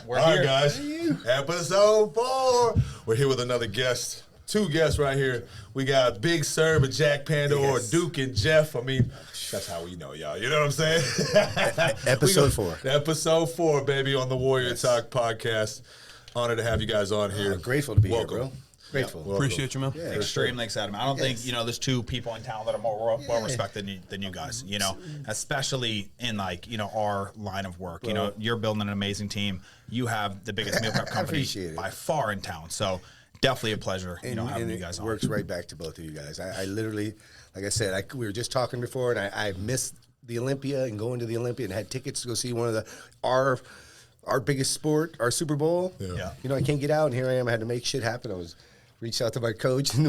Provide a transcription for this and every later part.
We're All here. right, guys. Episode 4. We're here with another guest. 2 guests right here. We got Big Serb and Jack Panda, or Duke and Jeff. I mean, that's how we know y'all. You know what I'm saying? Episode 4. Episode 4, baby, on the Warrior Talk podcast. Honored to have you guys on here. Grateful to be Welcome. here, bro. Grateful. Welcome. Appreciate you, man. Yeah. Extremely excited. I don't think, there's 2 people in town that are more well respected than you guys, especially in our line of work. You're building an amazing team. You have the biggest meal prep company by far in town. So definitely a pleasure, having you guys on. It works right back to both of you guys. I literally, like I said, we were just talking before, and I missed the Olympia and going to the Olympia and had tickets to go see one of our biggest sport, our Super Bowl. Yeah. I can't get out, and here I am. I had to make shit happen. Reached out to my coach, and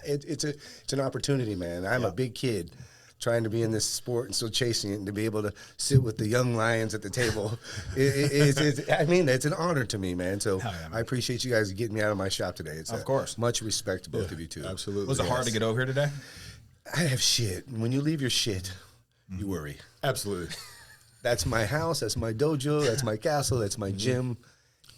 it's an opportunity, man. I'm a big kid trying to be in this sport and still chasing it, and to be able to sit with the young lions at the table. It's an honor to me, man. So I appreciate you guys getting me out of my shop today. It's of course. Much respect to both of you, too. Absolutely. Was it hard to get over here today? I have shit. When you leave your shit, you worry. Absolutely. That's my house. That's my dojo. That's my castle. That's my gym.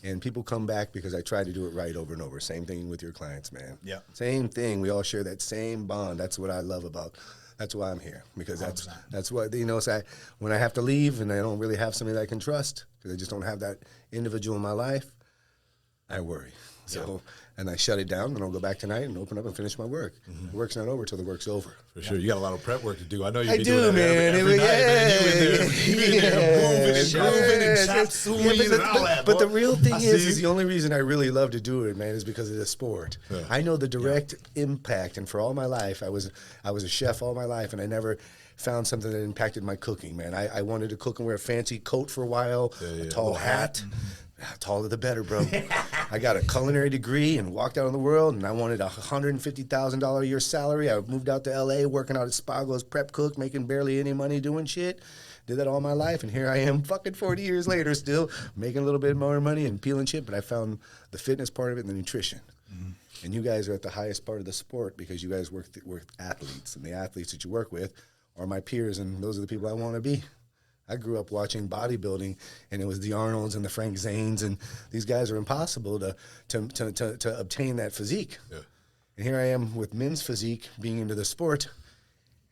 And people come back because I try to do it right over and over. Same thing with your clients, man. Yeah. Same thing. We all share that same bond. That's what I love about. That's why I'm here, because that's what so when I have to leave and I don't really have somebody that I can trust, because I just don't have that individual in my life, I worry. So and I shut it down, and I'll go back tonight and open up and finish my work. The work's not over till the work's over. For sure. You got a lot of prep work to do. I know you I be do, doing that man. every night, man. You in there moving and grooving and chop suey and all that. But the real thing is see. the only reason I really love to do it, man, is because of the sport. Yeah. I know the direct impact, and for all my life, I was a chef all my life, and I never found something that impacted my cooking, man. I wanted to cook and wear a fancy coat for a while, a tall hat. Taller the better, bro. I got a culinary degree and walked out in the world, and I wanted a $150,000 a year salary. I moved out to L.A., working out at Spago's prep cook, making barely any money doing shit. Did that all my life, and here I am fucking 40 years later still making a little bit more money and peeling shit, but I found the fitness part of it and the nutrition. And you guys are at the highest part of the sport because you guys work with athletes, and the athletes that you work with are my peers, and those are the people I want to be. I grew up watching bodybuilding, and it was the Arnolds and the Frank Zanes, and these guys are impossible to obtain that physique. Yeah. And here I am with men's physique, being into the sport,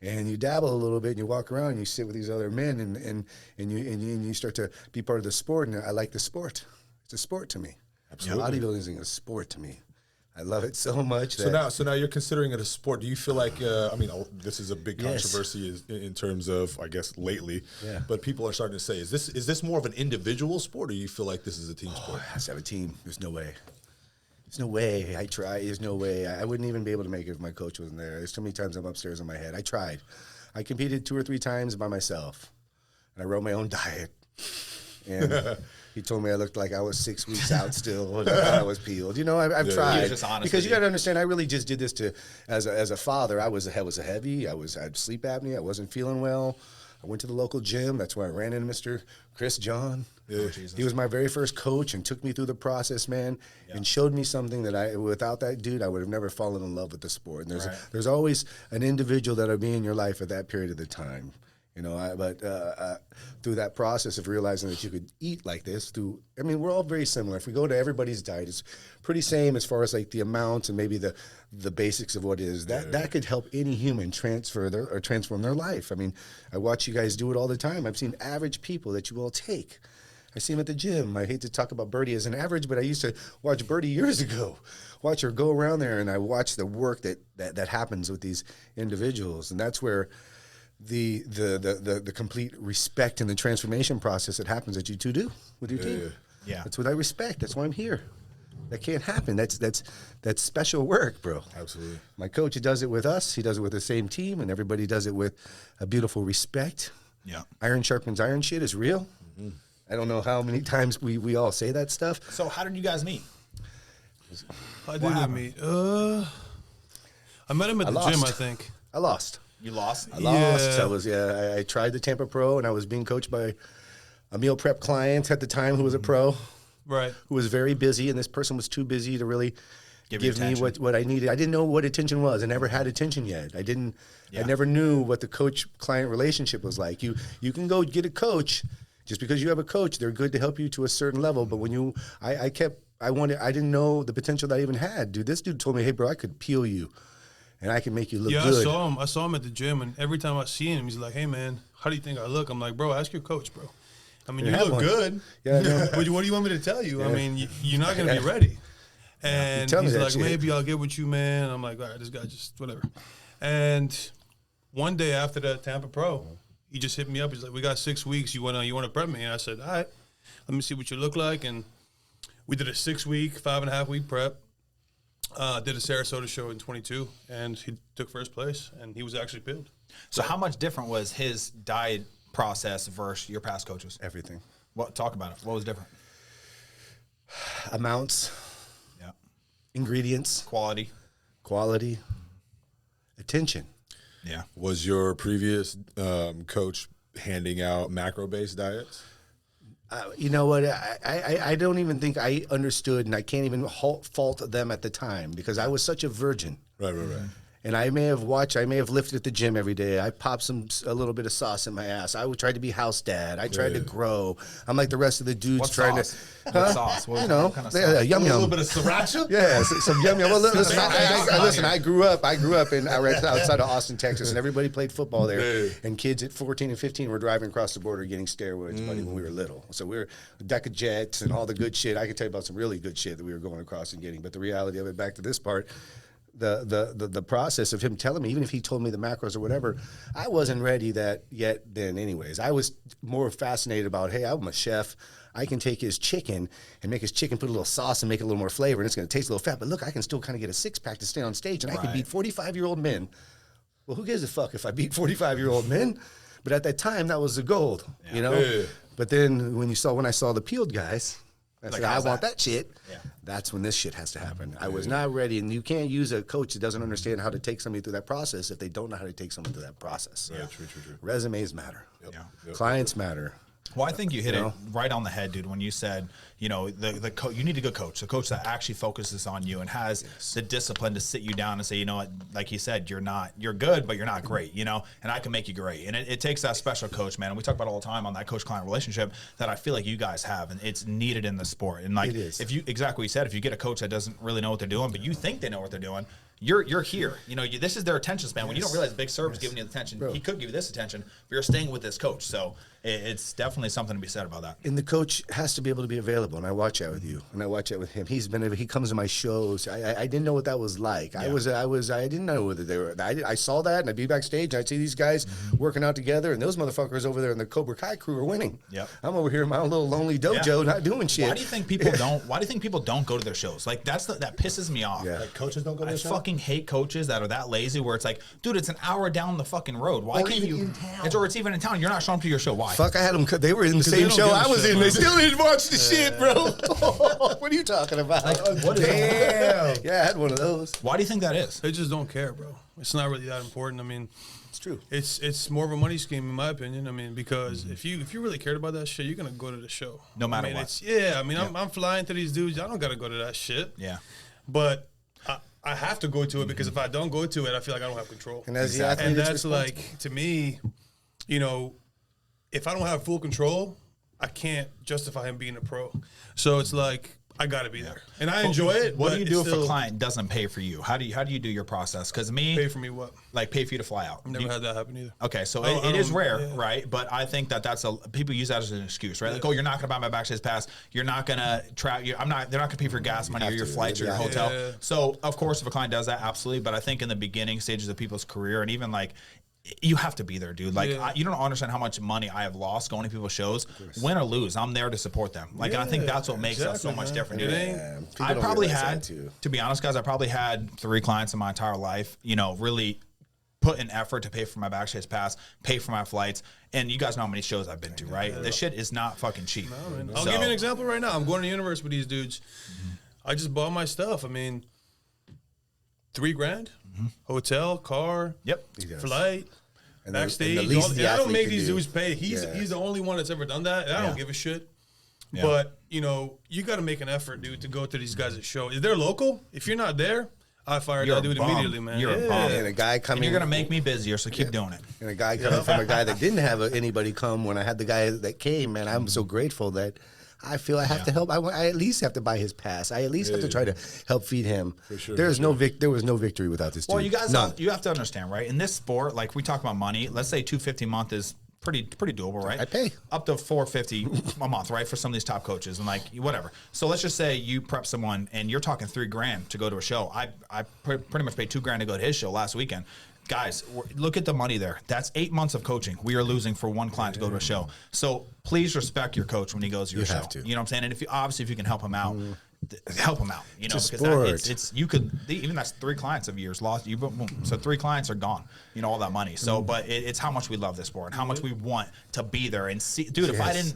and you dabble a little bit, and you walk around, and you sit with these other men, and you start to be part of the sport, and I like the sport. It's a sport to me. Absolutely. Bodybuilding is a sport to me. I love it so much. So now you're considering it a sport. Do you feel like, this is a big controversy in terms of, I guess, lately. Yeah. But people are starting to say, is this more of an individual sport, or do you feel like this is a team sport? It has to have a team. There's no way. There's no way. I try. There's no way. I wouldn't even be able to make it if my coach wasn't there. There's too many times I'm upstairs in my head. I tried. I competed 2 or 3 times by myself, and I wrote my own diet. And he told me I looked like I was 6 weeks out still, and I was peeled. I've tried. Because you got to understand, I really just did this as a father. I was heavy. I had sleep apnea. I wasn't feeling well. I went to the local gym. That's where I ran into Mr. Chris John. Yeah. He was my very first coach and took me through the process, man, and showed me something that without that dude, I would have never fallen in love with the sport. And there's always an individual that'll be in your life at that period of the time. But through that process of realizing that you could eat like this, we're all very similar. If we go to everybody's diet, it's pretty same as far as like the amounts and maybe the basics of what it is. That could help any human transform their life. I watch you guys do it all the time. I've seen average people that you all take. I see them at the gym. I hate to talk about Birdie as an average, but I used to watch Birdie years ago. Watch her go around there, and I watch the work that happens with these individuals, and that's where the complete respect and the transformation process that happens that you two do with your team. Yeah. That's what I respect. That's why I'm here. That can't happen. That's special work, bro. Absolutely. My coach does it with us. He does it with the same team, and everybody does it with a beautiful respect. Yeah. Iron sharpens iron shit is real. Mm-hmm. I don't know how many times we all say that stuff. So how did you guys meet? How did we meet? I met him at the gym, I think. I lost. You lost? I lost. I tried the Tampa Pro, and I was being coached by a meal prep client at the time who was a pro. Right. Who was very busy, and this person was too busy to really give me what I needed. I didn't know what attention was. I never had attention yet. I never knew what the coach-client relationship was like. You can go get a coach Just because you have a coach, they're good to help you to a certain level. But when I didn't know the potential that I even had. Dude, this dude told me, hey, bro, I could peel you and I can make you look good. Yeah, I saw him at the gym, and every time I see him, he's like, hey, man, how do you think I look? I'm like, bro, ask your coach, bro. I mean, you look good. Yeah, what do you want me to tell you? Yeah. I mean, you're not going to be ready. And he's like, maybe I'll get with you, man. I'm like, all right, this guy just whatever. And one day after the Tampa Pro, he just hit me up. He's like, we got 6 weeks. You want to prep me? And I said, all right, let me see what you look like. And we did a 6-week, 5.5-week prep. Did a Sarasota show in 22, and he took first place, and he was actually peeled. So how much different was his diet process versus your past coaches? Everything. Talk about it. What was different? Amounts. Yeah. Ingredients. Quality. Attention. Yeah. Was your previous coach handing out macro-based diets? You know what? I don't even think I understood, and I can't even fault them at the time because I was such a virgin. Right. And I may have lifted at the gym every day. I popped a little bit of sauce in my ass. I tried to be house dad. I tried to grow. I'm like the rest of the dudes What trying sauce? to. What sauce? What kind of Yum yum. A little bit of sriracha? Yeah, some yum yum. Well, listen, I grew up in outside of Austin, Texas, and everybody played football there. And kids at 14 and 15 were driving across the border getting steroids, buddy, when we were little. So we were deck of jets and all the good shit. I could tell you about some really good shit that we were going across and getting. But the reality of it, back to this part. The process of him telling me, even if he told me the macros or whatever, I wasn't ready yet then anyways. I was more fascinated about, hey, I'm a chef. I can take his chicken and make his chicken, put a little sauce and make it a little more flavor, and it's going to taste a little fat. But look, I can still kind of get a six-pack to stay on stage, and I can beat 45-year-old men. Well, who gives a fuck if I beat 45-year-old men? But at that time, that was the gold, you know? Yeah. But then when I saw the peeled guys, I said, I want that shit. Yeah. That's when this shit has to happen. I was not ready, and you can't use a coach that doesn't understand how to take somebody through that process if they don't know how to take someone through that process. Yeah, true. Resumes matter. Yep. Clients matter. Well, I think you hit it right on the head, dude, when you said, you need a good coach, a coach that actually focuses on you and has the discipline to sit you down and say, you know what, like he said, you're good, but you're not great, and I can make you great. And it takes that special coach, man. And we talk about all the time on that coach-client relationship that I feel like you guys have, and it's needed in the sport. And like, exactly what you said, if you get a coach that doesn't really know what they're doing, but you think they know what they're doing, you're here. This is their attention span. When you don't realize Big Serb's giving you the attention, he could give you this attention, but you're staying with this coach. So it's definitely something to be said about that. And the coach has to be able to be available. And I watch that with you, and I watch that with him. He comes to my shows. I didn't know what that was like. Yeah. I didn't know whether they were. I saw that, and I'd be backstage, and I'd see these guys working out together, and those motherfuckers over there in the Cobra Kai crew are winning. Yep. I'm over here in my own little lonely dojo, not doing shit. Why do you think people don't go to their shows? Like that pisses me off. Yeah. Like coaches don't go to their shows? I fucking hate coaches that are that lazy where it's like, dude, it's an hour down the fucking road. Why can't you? Or it's even in town. You're not showing up to your show. Why? Fuck, I had them. They were in the same show I was in. They still didn't watch the shit, bro. What are you talking about? Damn. Yeah, I had one of those. Why do you think that is? They just don't care, bro. It's not really that important. I mean, it's true. It's more of a money scheme, in my opinion. I mean, because if you really cared about that shit, you're gonna go to the show, no matter what. I'm flying to these dudes. I don't gotta go to that shit. Yeah, but I have to go to it because if I don't go to it, I feel like I don't have control. And that's like, to me, if I don't have full control, I can't justify him being a pro. So it's like, I got to be there. And I enjoy it. What do you do if a client doesn't pay for you? How do you do your process? Because Pay for me what? Like pay for you to fly out. I've never had that happen either. Okay, so it is rare, right? But I think people use that as an excuse, right? Like, oh, you're not going to buy my backstage pass. You're not going to travel. They're not going to pay for your gas money or your flights or your hotel. Yeah. So, of course, if a client does that, absolutely. But I think in the beginning stages of people's career, and even like, you have to be there, dude. Like, you don't understand how much money I have lost going to people's shows. Win or lose, I'm there to support them. Like, and I think that's what makes us so much different, dude. I probably had, to be honest, guys, I probably had 3 clients in my entire life, really put in effort to pay for my backstage pass, pay for my flights. And you guys know how many shows I've been to, right? This shit is not fucking cheap. No, I'll give you an example right now. I'm going to the universe with these dudes. I just bought my stuff. I mean, $3,000, hotel, car, flight, and backstage. I don't make these dudes pay. He's the only one that's ever done that, and I don't give a shit. Yeah. But, you got to make an effort, dude, to go to these guys' show. If they're local, if you're not there, I fired. You're I a do it bum. immediately, man. You're a Yeah. bum. And a guy coming. And you're gonna make me busier, so keep doing it. And a guy coming from a guy that didn't have anybody come when I had the guy that came, man, I'm so grateful that I feel I have to help. I at least have to buy his pass. I at least have to try to help feed him. For sure, There was no victory without this dude. Well, you guys, None. you have to understand, right? In this sport, like we talk about money. Let's say $250 a month is pretty doable, right? I pay up to $450 a month, right, for some of these top coaches and like whatever. So let's just say you prep someone and you're talking $3,000 to go to a show. I pretty much paid $2,000 to go to his show last weekend. Guys, look at the money there. That's 8 months of coaching we are losing for one client to go to a show. So please respect your coach when he goes to your show. have to. You know what I'm saying? And if you can help him out, help him out. You know, It's a because sport. it's you could even that's 3 clients of yours lost. So 3 clients are gone. You know, all that money. So, but it's how much we love this sport and how much we want to be there and see. Dude, if I didn't.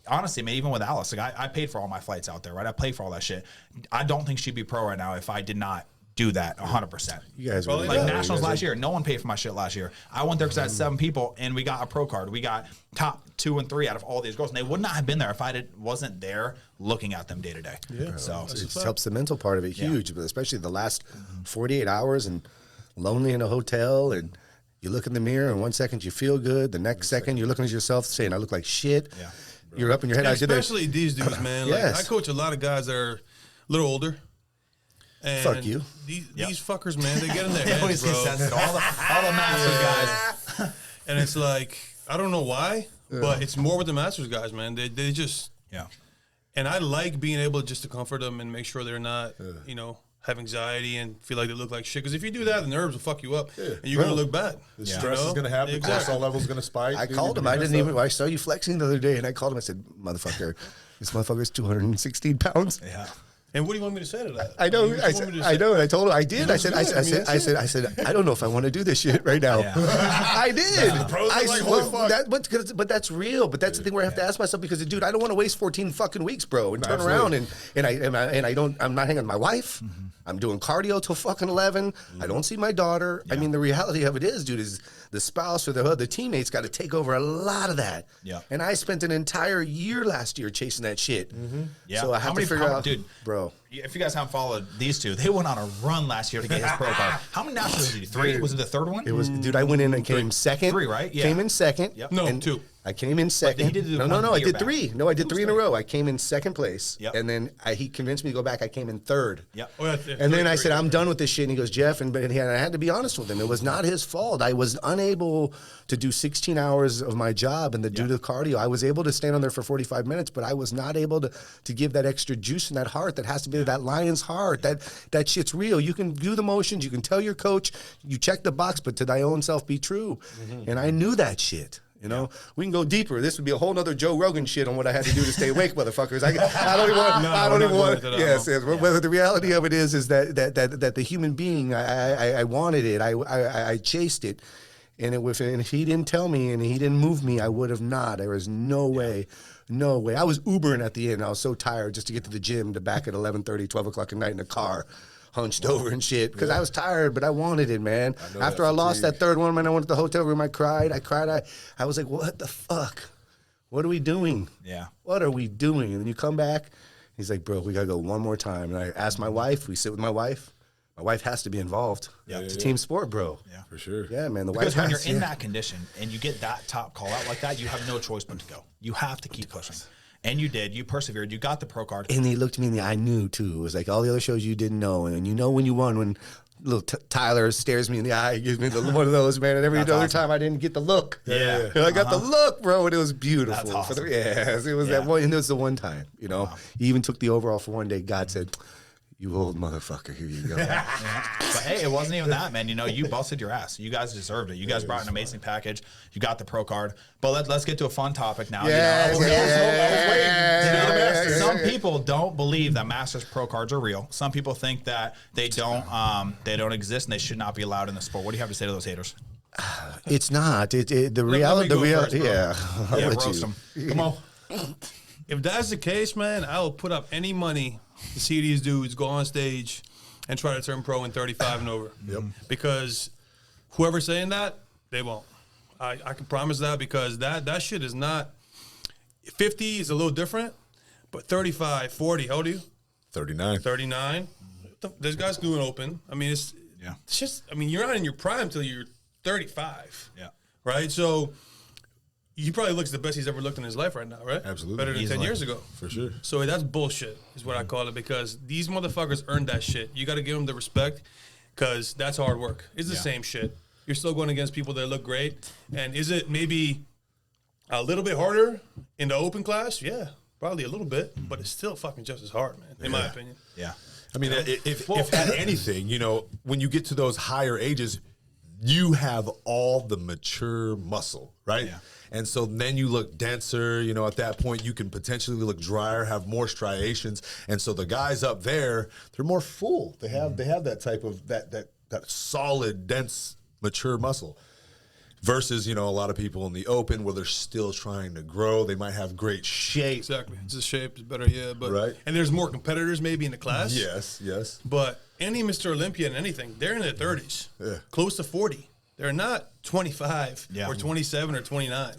Honestly, man, even with Alice, like I paid for all my flights out there, right? I paid for all that shit. I don't think she'd be pro right now if I did not do that 100%. You guys Well, really Like do. nationals last year, no one paid for my shit last year. I went there because I had 7 people, and we got a pro card. We got top 2 and 3 out of all these girls, and they would not have been there if I wasn't there looking at them day to day. Yeah. So It just helps the mental part of it huge, but especially the last 48 hours and lonely in a hotel and you look in the mirror and 1 second you feel good, the next second you're looking at yourself saying, I look like shit. Yeah. You're up in your head. I did this. Especially these dudes, man. Like, Yes. I coach a lot of guys that are a little older. And Fuck you. These fuckers, man, they get in their he heads, always bro. gets sensitive. All the masters guys. And it's like, I don't know why, but it's more with the masters guys, man. They just, Yeah. and I like being able just to comfort them and make sure they're not, you know, have anxiety and feel like they look like shit. Because if you do that, the nerves will fuck you up, and you're gonna look bad. The stress is going to happen. The Exactly. cortisol level is going to spike. I dude, called him. you're I gonna didn't mess even. up. I saw you flexing the other day, and I called him. I said, "Motherfucker, this motherfucker's 216 pounds." Yeah. And what do you want me to say to that? I know. You I just want me said. to I say- know. And I told him. I did. I looks said. good. I mean, I said. I don't know if I want to do this shit right now. Yeah. I did. The pros are I like, said, holy fuck. but that's real. But that's the thing where I have to ask myself because, dude, I don't want to waste 14 fucking weeks, bro, and turn around and I don't. I'm not hanging with my wife. I'm doing cardio till fucking 11. I don't see my daughter. I mean, the reality of it is, dude, is the spouse or the teammates got to take over a lot of that. Yeah. And I spent an entire year last year chasing that shit. Yeah. So I have to figure out, dude, bro. If you guys haven't followed these two, they went on a run last year to get his pro card. How many nationals did you do? 3? Was it the third one? It was, dude. I went in and came second. 3, right? Yeah. Came in second. Yep. No, and 2. I came in second. he did the no. one I year did back. 3. No, I did 3 in a row. I came in second place. Yep. And then he convinced me to go back. I came in third. Yep. Oh, yeah, And then I 3. said, I'm done with this shit. And he goes, Jeff, and I had to be honest with him. It was not his fault. I was unable to do 16 hours of my job, and due to the cardio, I was able to stand on there for 45 minutes, but I was not able to give that extra juice in that heart that has to be that lion's heart. That shit's real. You can do the motions. You can tell your coach, you check the box, but to thy own self be true. And I knew that shit. You know, we can go deeper. This would be a whole nother Joe Rogan shit on what I had to do to stay awake, motherfuckers. I don't even want. No, I don't we're even not want. going into that, Yes, no. yes. But the reality of it is that the human being, I wanted it. I chased it, and if he didn't tell me and he didn't move me, I would have not. There was no way. No way. I was Ubering at the end. I was so tired just to get to the gym, back at 11:30, 12 o'clock at night in the car, hunched over and shit, because I was tired, but I wanted it, man. After I lost that third one, man, I went to the hotel room. I cried. I was like, what the fuck? What are we doing? Yeah. What are we doing? And then you come back. He's like, bro, we got to go one more time. And I asked my wife. We sit with my wife. My wife has to be involved. Yeah. It's a team sport, bro. Yeah. For sure. Yeah, man. The Because wife when has, you're in that condition and you get that top call out like that, you have no choice but to go. You have to keep pushing. And you did. You persevered. You got the pro card. And he looked at me in the eye. I knew, too. It was like all the other shows you didn't know. And you know when you won, when little Tyler stares me in the eye, gives me one of those, man. And every That's other awesome. time I didn't get the look. Yeah. And I got the look, bro, and it was beautiful. That's awesome. Yes, it was that one. And it was the one time, you know. He even took the overall for one day. God said, you old motherfucker, here you go. But hey, it wasn't even that, man. You know, you busted your ass. You guys deserved it. You guys brought an amazing package. You got the pro card. But let's get to a fun topic now. Yes, You know, yes, yes, some yes. people don't believe that Masters pro cards are real. Some people think that they don't exist and they should not be allowed in the sport. What do you have to say to those haters? It's not. The Let reality. me The go reality. first, bro. Yeah. I'll Yeah, let roast you. them. Come on. If that's the case, man, I will put up any money to see these dudes go on stage and try to turn pro in 35 and over. Yep. Because whoever's saying that, they won't. I can promise that, because that shit is not. 50 is a little different, but 35, 40, how old are you? 39. 39. There's guys doing open. I mean, it's just. I mean, you're not in your prime until you're 35. Yeah. Right. So he probably looks the best he's ever looked in his life right now. Right. Absolutely. Better than Easily. 10 years ago. For sure. So that's bullshit, is what I call it, because these motherfuckers earned that shit. You got to give them the respect, because that's hard work. It's the same shit. You're still going against people that look great. And is it maybe a little bit harder in the open class? Yeah, probably a little bit, but it's still fucking just as hard, man, in my opinion. Yeah. I mean, if at anything, you know, when you get to those higher ages, you have all the mature muscle, right? Yeah. And so then you look denser, you know, at that point you can potentially look drier, have more striations. And so the guys up there, they're more full. They have that type of that solid, dense, mature muscle. Versus, you know, a lot of people in the open where they're still trying to grow. They might have great shape. Exactly. It's the shape, it's better, but Right. And there's more competitors maybe in the class. Yes. But any Mr. Olympia and anything, they're in their 30s, close to 40. They're not 25 or 27 or 29.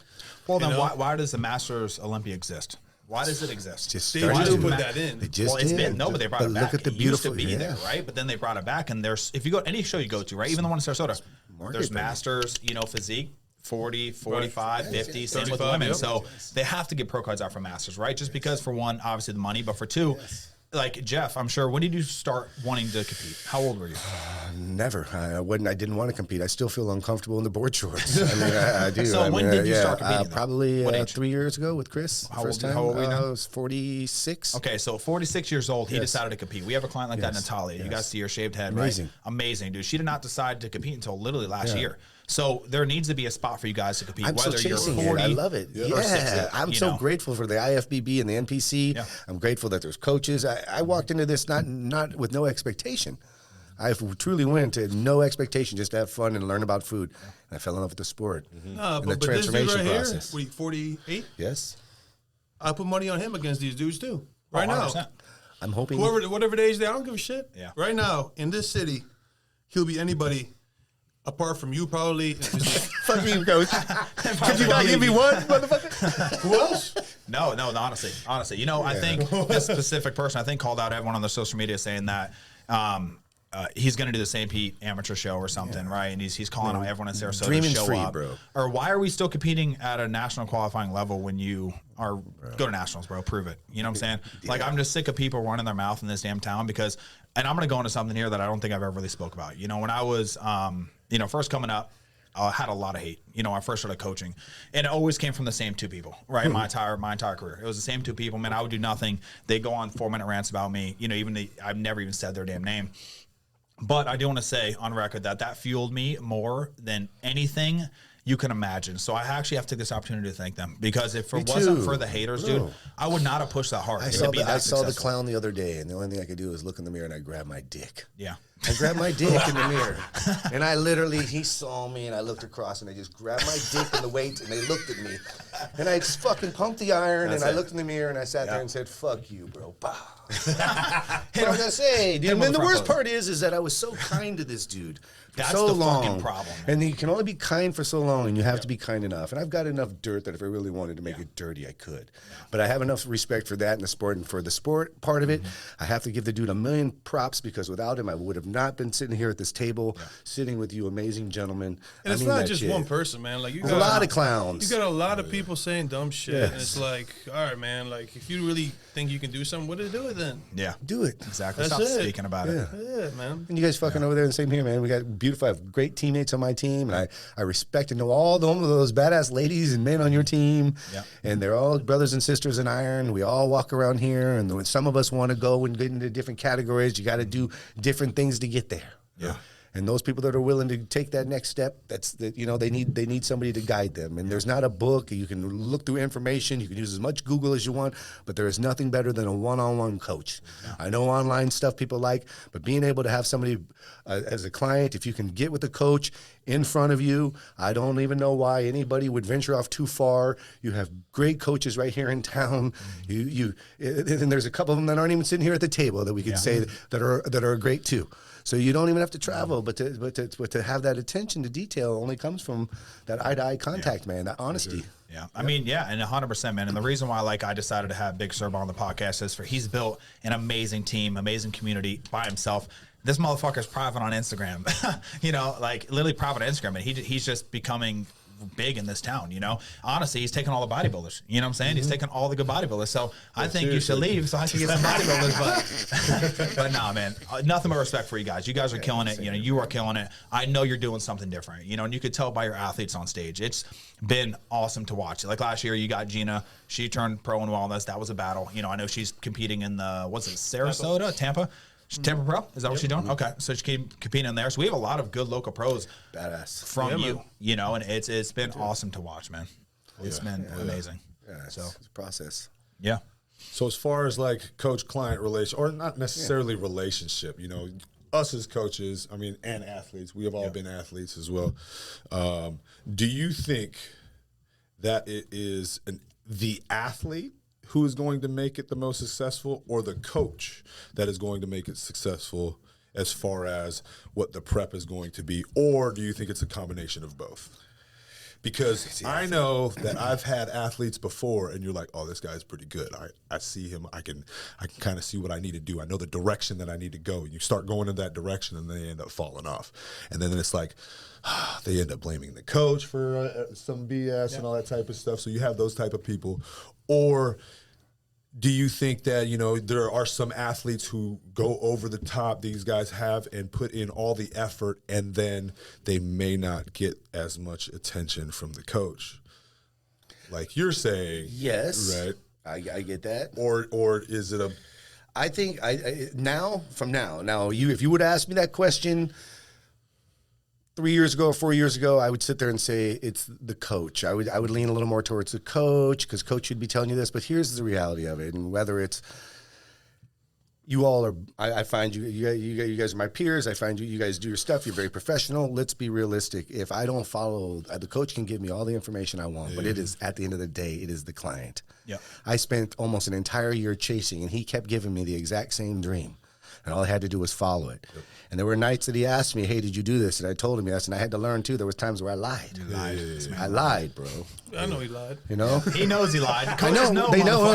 Well, then why does the Masters Olympia exist? Why does it exist? They just put that in. They just Well, it's did. been but they brought it back. Look at the It used to beautiful, be there, right? But then they brought it back, and there's if you go any show you go to, right, even the one in Sarasota, there's Masters, you know, physique. 40, 45, 50, same with the women. Yep. So they have to get pro cards out for Masters, right? Just because, for one, obviously the money, but for two, like Jeff, I'm sure, when did you start wanting to compete? How old were you? Never. I didn't want to compete. I still feel uncomfortable in the board shorts. I mean, I do. So when did you start competing, then? Probably What age? 3 years ago with Chris. How First old- time. how old were you now? I was 46. Okay, so 46 years old, he decided to compete. We have a client like that, Natalia. You guys see her shaved head, Amazing. right? Amazing, dude. She did not decide to compete until literally last year. So there needs to be a spot for you guys to compete. I'm still whether you're chasing 40 it. I love it. or 60, I'm you so know. grateful for the IFBB and the NPC. Yeah. I'm grateful that there's coaches. I walked into this not with no expectation. I truly went into no expectation, just to have fun and learn about food. And I fell in love with the sport No, and but the this dude transformation right process. here, 48? Yes, I put money on him against these dudes too. Right now. 100%. I'm hoping. Whatever the age they are, I don't give a shit. Yeah. Right now, in this city, he'll be anybody apart from you, probably. Fuck you, coach. Could you not give me one, motherfucker? Who else? No, honestly. You know, I think this specific person, I think, called out everyone on their social media saying that he's going to do the St. Pete amateur show or something, right? And he's calling out everyone in Sarasota Dreaming's to show free, up. bro. Or why are we still competing at a national qualifying level when you are go to nationals, bro? Prove it. You know what I'm saying? Like, I'm just sick of people running their mouth in this damn town because, and I'm going to go into something here that I don't think I've ever really spoke about. You know, when I was, you know, first coming up, I had a lot of hate. You know, I first started coaching, and it always came from the same two people, right? My entire career, it was the same two people. Man, I would do nothing. They go on 4-minute rants about me. You know, I've never even said their damn name. But I do want to say on record that fueled me more than anything you can imagine. So I actually have to take this opportunity to thank them, because if it wasn't for the haters, dude, I would not have pushed that hard. I saw the clown the other day, and the only thing I could do was look in the mirror and I grabbed my dick. Yeah. I grabbed my dick in the mirror, and I literally, he saw me, and I looked across, and I just grabbed my dick in the weight, and they looked at me, and I just fucking pumped the iron, and I looked in the mirror, and I sat there and said, "Fuck you, bro." Bah. What am I gonna say, dude? And then the worst part is that I was so kind to this dude for That's so the long, fucking problem, man. and you can only be kind for so long, and you have to be kind enough. And I've got enough dirt that if I really wanted to make it dirty, I could. But I have enough respect for that in the sport, and for the sport part of it, I have to give the dude a million props, because without him, I would have not been sitting here at this table, sitting with you, amazing gentlemen. And it's not just one person, man. Like, There's a lot of clowns. You got a lot of people saying dumb shit, and it's like, all right, man. Like, if you really think you can do something, what do you do it then? Yeah. Do it. Exactly. That's Stop it. speaking about it. Yeah, man. And you guys fucking over there, and same here, man. We got beautiful, I have great teammates on my team, and I respect and know all of those badass ladies and men on your team. Yeah. And they're all brothers and sisters in iron. We all walk around here, and when some of us want to go and get into different categories, you got to do different things to get there. Yeah. And those people that are willing to take that next step, they need somebody to guide them. And there's not a book. You can look through information. You can use as much Google as you want, but there is nothing better than a one-on-one coach. Yeah. I know online stuff people like, but being able to have somebody as a client, if you can get with a coach, in front of you. I don't even know why anybody would venture off too far. You have great coaches right here in town. And there's a couple of them that aren't even sitting here at the table that we could say that are great too. So you don't even have to travel, but to have that attention to detail only comes from that eye-to-eye contact, man, that honesty. Yeah. I mean, yeah, and 100%, man. And the reason why, like, I decided to have Big Serb on the podcast is he's built an amazing team, amazing community by himself. This motherfucker's private on Instagram, you know, like literally private on Instagram, and he's just becoming big in this town, you know. Honestly, he's taking all the bodybuilders. You know what I'm saying? He's taking all the good bodybuilders. So I think you should leave so I can get some bodybuilders. But nah, man, nothing but respect for you guys. You guys are killing it. You know, you are killing it. I know you're doing something different. You know, and you could tell by your athletes on stage. It's been awesome to watch. Like last year, you got Gina. She turned pro in wellness. That was a battle. You know, I know she's competing in the Sarasota, Tampa. Tampa Pro? Is that what she's doing? Okay. So she came competing in there. So we have a lot of good local pros from you know, and it's been awesome to watch, man. It's been amazing. Yeah, so it's a process. Yeah. So as far as like coach-client relation, or not necessarily relationship, you know, us as coaches, I mean, and athletes, we have all been athletes as well. Do you think that it is the athlete who is going to make it the most successful, or the coach that is going to make it successful as far as what the prep is going to be? Or do you think it's a combination of both? Because I know that I've had athletes before, and you're like, oh, this guy's pretty good. I see him. I can kind of see what I need to do. I know the direction that I need to go. You start going in that direction, and they end up falling off. And then it's like, they end up blaming the coach for some BS and all that type of stuff. So you have those type of people. Or do you think that, you know, there are some athletes who go over the top, these guys have, and put in all the effort, and then they may not get as much attention from the coach? Like you're saying. Yes. Right. I get that. Or is it a... I think now, if you would ask me that question 3 years ago or 4 years ago, I would sit there and say it's the coach. I would lean a little more towards the coach, because coach should be telling you this. But here's the reality of it, and whether it's you all are, I find you guys are my peers. I find you guys do your stuff. You're very professional. Let's be realistic. If I don't follow, the coach can give me all the information I want, but it is, at the end of the day, it is the client. Yeah. I spent almost an entire year chasing, and he kept giving me the exact same dream. And all I had to do was follow it. Yep. And there were nights that he asked me, hey, did you do this? And I told him yes. And I had to learn, too. There was times where I lied. You lied. I lied, bro. I know he lied. You know? He knows he lied. I know. They know.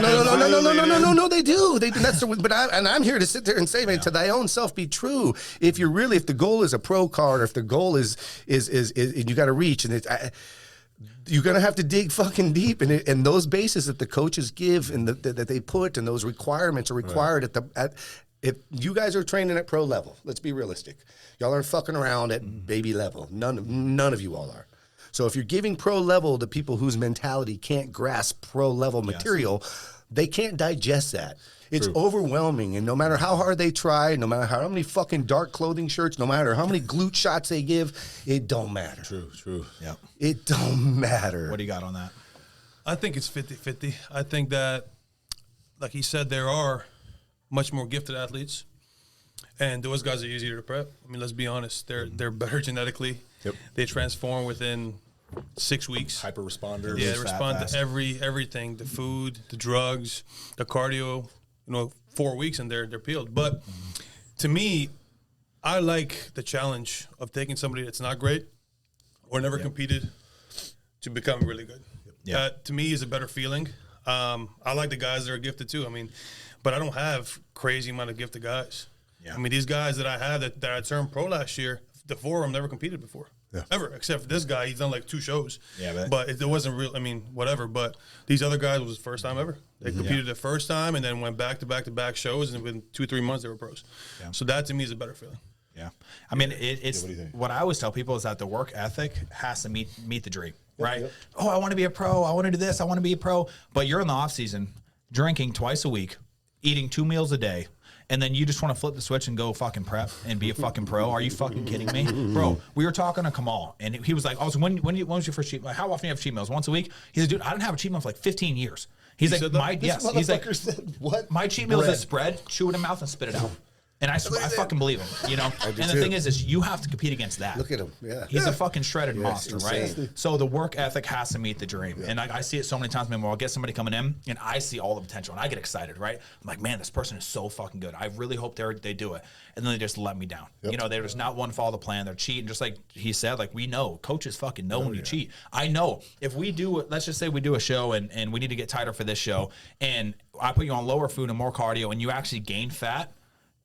No, they do. That's but I'm here to sit there and say, man, to thy own self be true. If the goal is a pro card, or if the goal is you got to reach, and you're going to have to dig fucking deep. And those bases that the coaches give and that they put, and those requirements are required if you guys are training at pro level, let's be realistic. Y'all aren't fucking around at baby level. None of you all are. So if you're giving pro level to people whose mentality can't grasp pro level material, they can't digest that. It's overwhelming, and no matter how hard they try, no matter how many fucking dark clothing shirts, no matter how many glute shots they give, it don't matter. True. Yep. It don't matter. What do you got on that? I think it's 50-50. I think that, like he said, there are much more gifted athletes, and those guys are easier to prep. I mean, let's be honest. They're better genetically. Yep. They transform within 6 weeks. Hyper responders. Yeah, they respond to everything, the food, the drugs, the cardio. 4 weeks and they're peeled. But to me, I like the challenge of taking somebody that's not great or never competed to become really good. Yeah. That to me is a better feeling. I like the guys that are gifted too. I mean, but I don't have crazy amount of gifted guys. Yeah. I mean, these guys that I had that I turned pro last year, the four of them never competed before. Yeah. Ever, except for this guy. He's done like 2 shows. Yeah, but it wasn't real. I mean, whatever. But these other guys was his first time ever. They competed the first time and then went back to back shows, and within 2-3 months they were pros. Yeah. So that to me is a better feeling. Yeah, I mean, it's what I always tell people is that the work ethic has to meet the dream, right? Yep. Oh, I want to be a pro. I want to do this. I want to be a pro. But you're in the off season, drinking twice a week, eating 2 meals a day. And then you just want to flip the switch and go fucking prep and be a fucking pro? Are you fucking kidding me? Bro, we were talking to Kamal, and he was like, oh, so when was your first cheat meal? How often do you have cheat meals? Once a week? He's like, dude, I didn't have a cheat meal for like 15 years. He's like, he's like, said, what? My cheat meal is a spread, chew it in mouth, and spit it out. And I fucking believe him, you know? And the thing is you have to compete against that. Look at him. Yeah. He's a fucking shredded monster, right? insane. So the work ethic has to meet the dream. Yeah. And I see it so many times, man, where I'll get somebody coming in and I see all the potential and I get excited, right? I'm like, man, this person is so fucking good. I really hope they do it. And then they just let me down. Yep. You know, they're just not one follow the plan. They're cheating. Just like he said, like we know, coaches fucking know when you cheat. I know if we do, let's just say we do a show and we need to get tighter for this show and I put you on lower food and more cardio and you actually gain fat,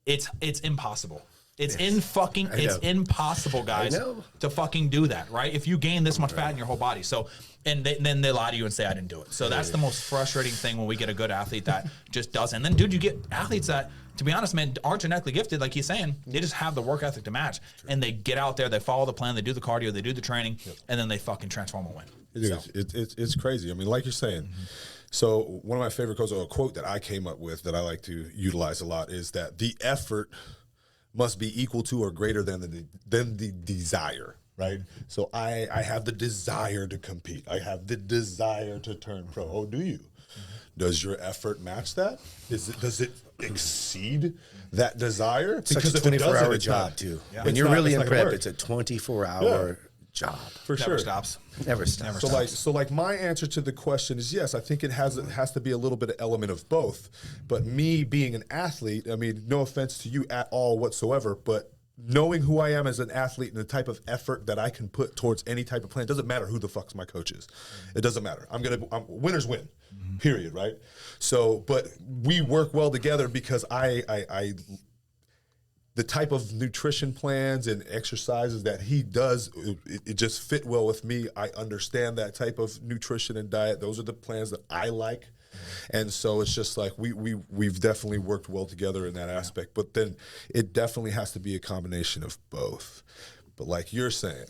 it's impossible. It's impossible, guys, to fucking do that, right? If you gain this much fat in your whole body. So, and then they lie to you and say, I didn't do it. So that's the most frustrating thing when we get a good athlete that just doesn't. And then, dude, you get athletes that, to be honest, man, are genetically gifted, like he's saying. They just have the work ethic to match. And they get out there, they follow the plan, they do the cardio, they do the training, and then they fucking transform and win. It's crazy. I mean, like you're saying. So one of my favorite quotes, or a quote that I came up with that I like to utilize a lot, is that the effort must be equal to or greater than the desire, right? So I have the desire to compete. I have the desire to turn pro. Oh, do you? Does your effort match that? Does it exceed that desire? It's because like a 24-hour job, too. Yeah. When you're really in prep, it's a 24-hour job. For sure. Never stops. Never stops. So like my answer to the question is yes, I think it has to be a little bit of element of both. But me being an athlete, I mean, no offense to you at all whatsoever, but knowing who I am as an athlete and the type of effort that I can put towards any type of plan, it doesn't matter who the fuck's my coach is. It doesn't matter. Winners win. Period, right? So, but we work well together because I the type of nutrition plans and exercises that he does, it just fit well with me. I understand that type of nutrition and diet. Those are the plans that I like. And so it's just like we've definitely worked well together in that aspect. But then it definitely has to be a combination of both. But like you're saying,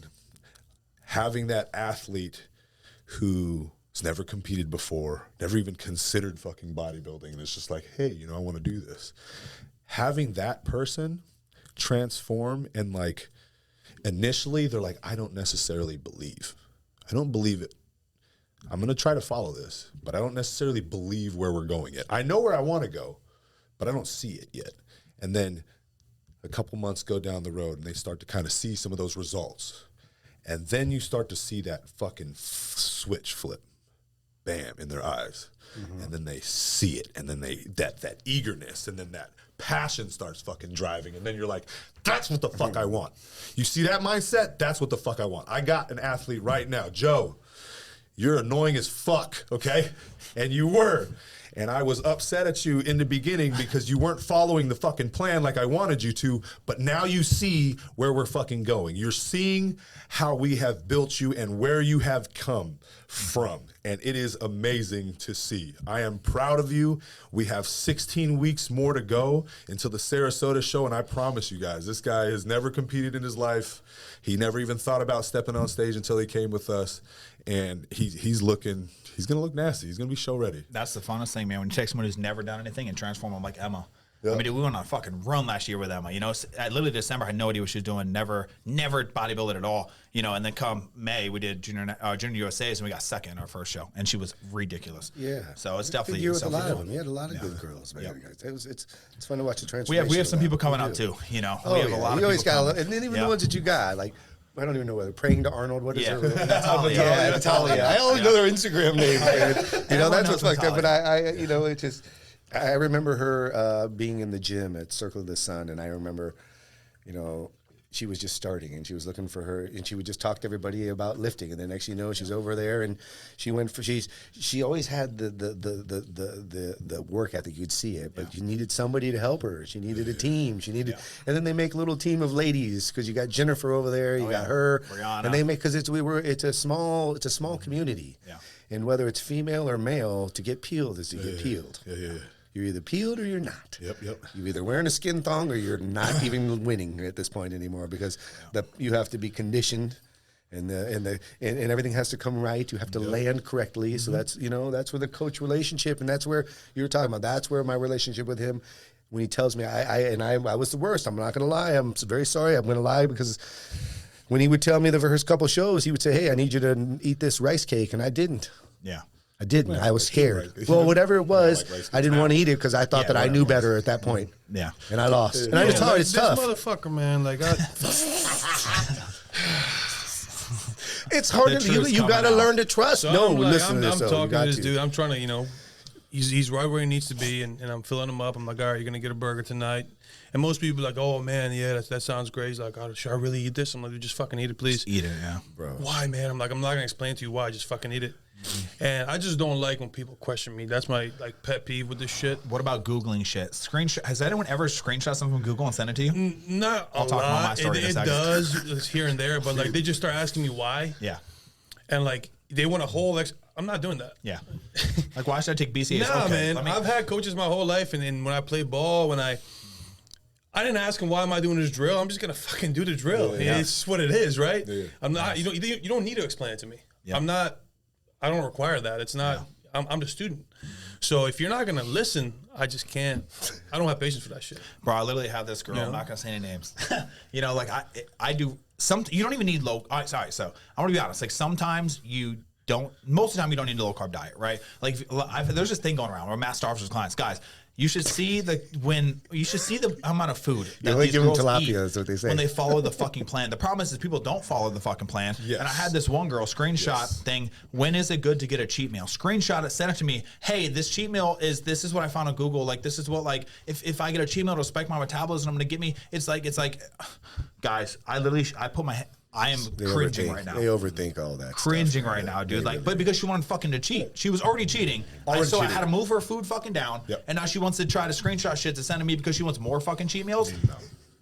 having that athlete who's never competed before, never even considered fucking bodybuilding, and it's just like, hey, you know, I want to do this. Having that person transform and like initially they're like, I don't necessarily believe. I don't believe it. I'm going to try to follow this, but I don't necessarily believe where we're going yet. I know where I want to go, but I don't see it yet. And then a couple months go down the road and they start to kind of see some of those results. And then you start to see that fucking switch flip, bam, in their eyes. And then they see it, and then that eagerness, and then that passion starts fucking driving, and then you're like, that's what the fuck I want. You see that mindset? That's what the fuck I want. I got an athlete right now, Joe. You're annoying as fuck, okay? And you were. And I was upset at you in the beginning because you weren't following the fucking plan like I wanted you to, but now you see where we're fucking going. You're seeing how we have built you and where you have come from. And it is amazing to see. I am proud of you. We have 16 weeks more to go until the Sarasota show, and I promise you guys, this guy has never competed in his life. He never even thought about stepping on stage until he came with us. And he's going to look nasty. He's going to be show ready. That's the funnest thing, man. When you take someone who's never done anything and transform them like Emma. Yep. I mean, dude, we went on a fucking run last year with Emma. You know, at literally December, I had no idea what she was doing. Never bodybuilded at all. You know, and then come May, we did Junior USA's and we got second in our first show, and she was ridiculous. Yeah. So it's definitely. You with a lot of them. You had a lot of good girls, man. Yep. It's fun to watch the transformation. We have some people coming up too. You know, we have a lot. You always got, and then even the ones that you got, like. I don't even know whether praying to Arnold. What is her? Natalia. I only know their Instagram name. You know, that's what's fucked up. But I remember her being in the gym at Circle of the Sun, and I remember, you know, she was just starting, and she was looking for her, and she would just talk to everybody about lifting, and then next you know, she's over there, and she always had the work ethic. You'd see it, but you needed somebody to help her. She needed a team. She needed, and then they make a little team of ladies because you got Jennifer over there, you got her, Brianna. And they make because it's a small community, and whether it's female or male, to get peeled is to get peeled. You're either peeled or you're not. Yep. You're either wearing a skin thong or you're not even winning at this point anymore because you have to be conditioned and everything has to come right. You have to land correctly. So that's where the coach relationship, and that's where you're talking about. That's where my relationship with him, when he tells me I was the worst. I'm not going to lie. I'm very sorry. I'm going to lie because when he would tell me the first couple shows, he would say, "Hey, I need you to eat this rice cake," and I didn't. Yeah. I didn't. I was scared. rice. Well, whatever it was, like rice. I didn't want to eat it because I thought that I knew better at that point. Yeah. And I lost. And I just tell you, it's this tough. motherfucker, man. Like, It's hard. The To, truth's you got to coming out. learn to trust. so No, I'm like, listen to this. I'm though. talking You got to this dude. I'm trying to, he's right where he needs to be, and I'm filling him up. I'm like, all right, you're gonna get a burger tonight. And most people are like, oh man, yeah, that sounds great. He's like, oh, should I really eat this? I'm like, just fucking eat it, please. Eat it, yeah. Bro. Why, man? I'm like, I'm not gonna explain to you why. Just fucking eat it. And I just don't like when people question me. That's my pet peeve with this shit. What about Googling shit? Screenshot. Has anyone ever screenshot something from Google and sent it to you? Not I'll a talk about my lot. story in a It second. does it's here and there, but like they just start asking me why, Yeah. and like they want a whole. I'm not doing that. Yeah. Like, why should I take BCAs? Nah, Okay, man. I've had coaches my whole life, and when I play ball, I didn't ask him why am I doing this drill. I'm just gonna fucking do the drill. It's just what it is, right? Yeah. I'm not. You don't need to explain it to me. Yeah. I'm not. I don't require that. It's not. I'm the student. So if you're not gonna listen, I just can't. I don't have patience for that shit. Bro, I literally have this girl. Yeah. I'm not gonna say any names. Like I do some. You don't even need low. All right, sorry. So I want to be honest. Like sometimes you don't. Most of the time you don't need a low carb diet, right? Like there's this thing going around where Matt starves his clients, guys. You should see the amount of food that only these give them girls tilapia, eat that's what they say. when they follow the fucking plan. The problem is people don't follow the fucking plan. Yes. And I had this one girl screenshot thing. When is it good to get a cheat meal? Screenshot it, send it to me. Hey, this cheat meal this is what I found on Google. Like this is what if I get a cheat meal to spike my metabolism, I'm gonna get me. It's like guys. I am cringing right now. They overthink all that. Cringing stuff, right now, dude. But because she wanted fucking to cheat. She was already cheating. I had to move her food fucking down. Yep. And now she wants to try to screenshot shit to send to me because she wants more fucking cheat meals.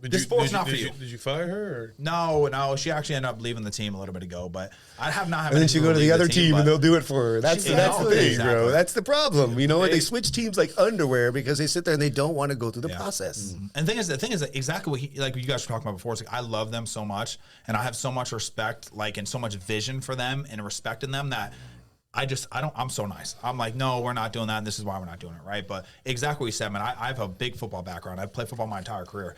This sport's not for you. Did you fire her? Or? No. She actually ended up leaving the team a little bit ago. But I have not. And then she go to the other team and they'll do it for her. That's the thing, exactly. bro. That's the problem. You know what? They switch teams like underwear because they sit there and they don't want to go through the process. And the thing is that exactly what you guys were talking about before. It's like I love them so much, and I have so much respect, and so much vision for them and respect in them that I'm so nice. I'm like, no, we're not doing that, and this is why we're not doing it, right? But exactly what you said, man. I have a big football background. I've played football my entire career.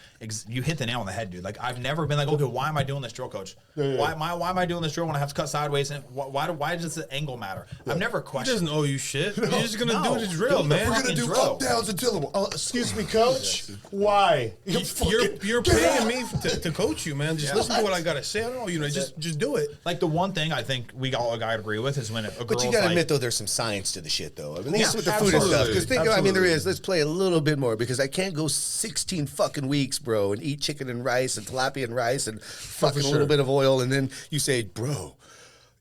You hit the nail on the head, dude. Like, I've never been like, okay, why am I doing this drill, coach? Why am I doing this drill when I have to cut sideways? And why does the angle matter? I've never He questioned. doesn't owe you shit. You're just gonna do the drill, man. We're gonna do up, downs, and drill. Excuse me, coach. Why? You're paying me to coach you, man. Just listen to what I gotta say. I don't know, just do it. Like the one thing I think we all gotta agree with is when a girl's But you gotta admit, though, there's some science to the shit, though. At least with the food and absolutely. stuff. Because think about, Absolutely. let's play a little bit more because I can't go 16 fucking weeks, bro, and eat chicken and rice and tilapia and rice and fucking a little bit of oil, and then you say, bro,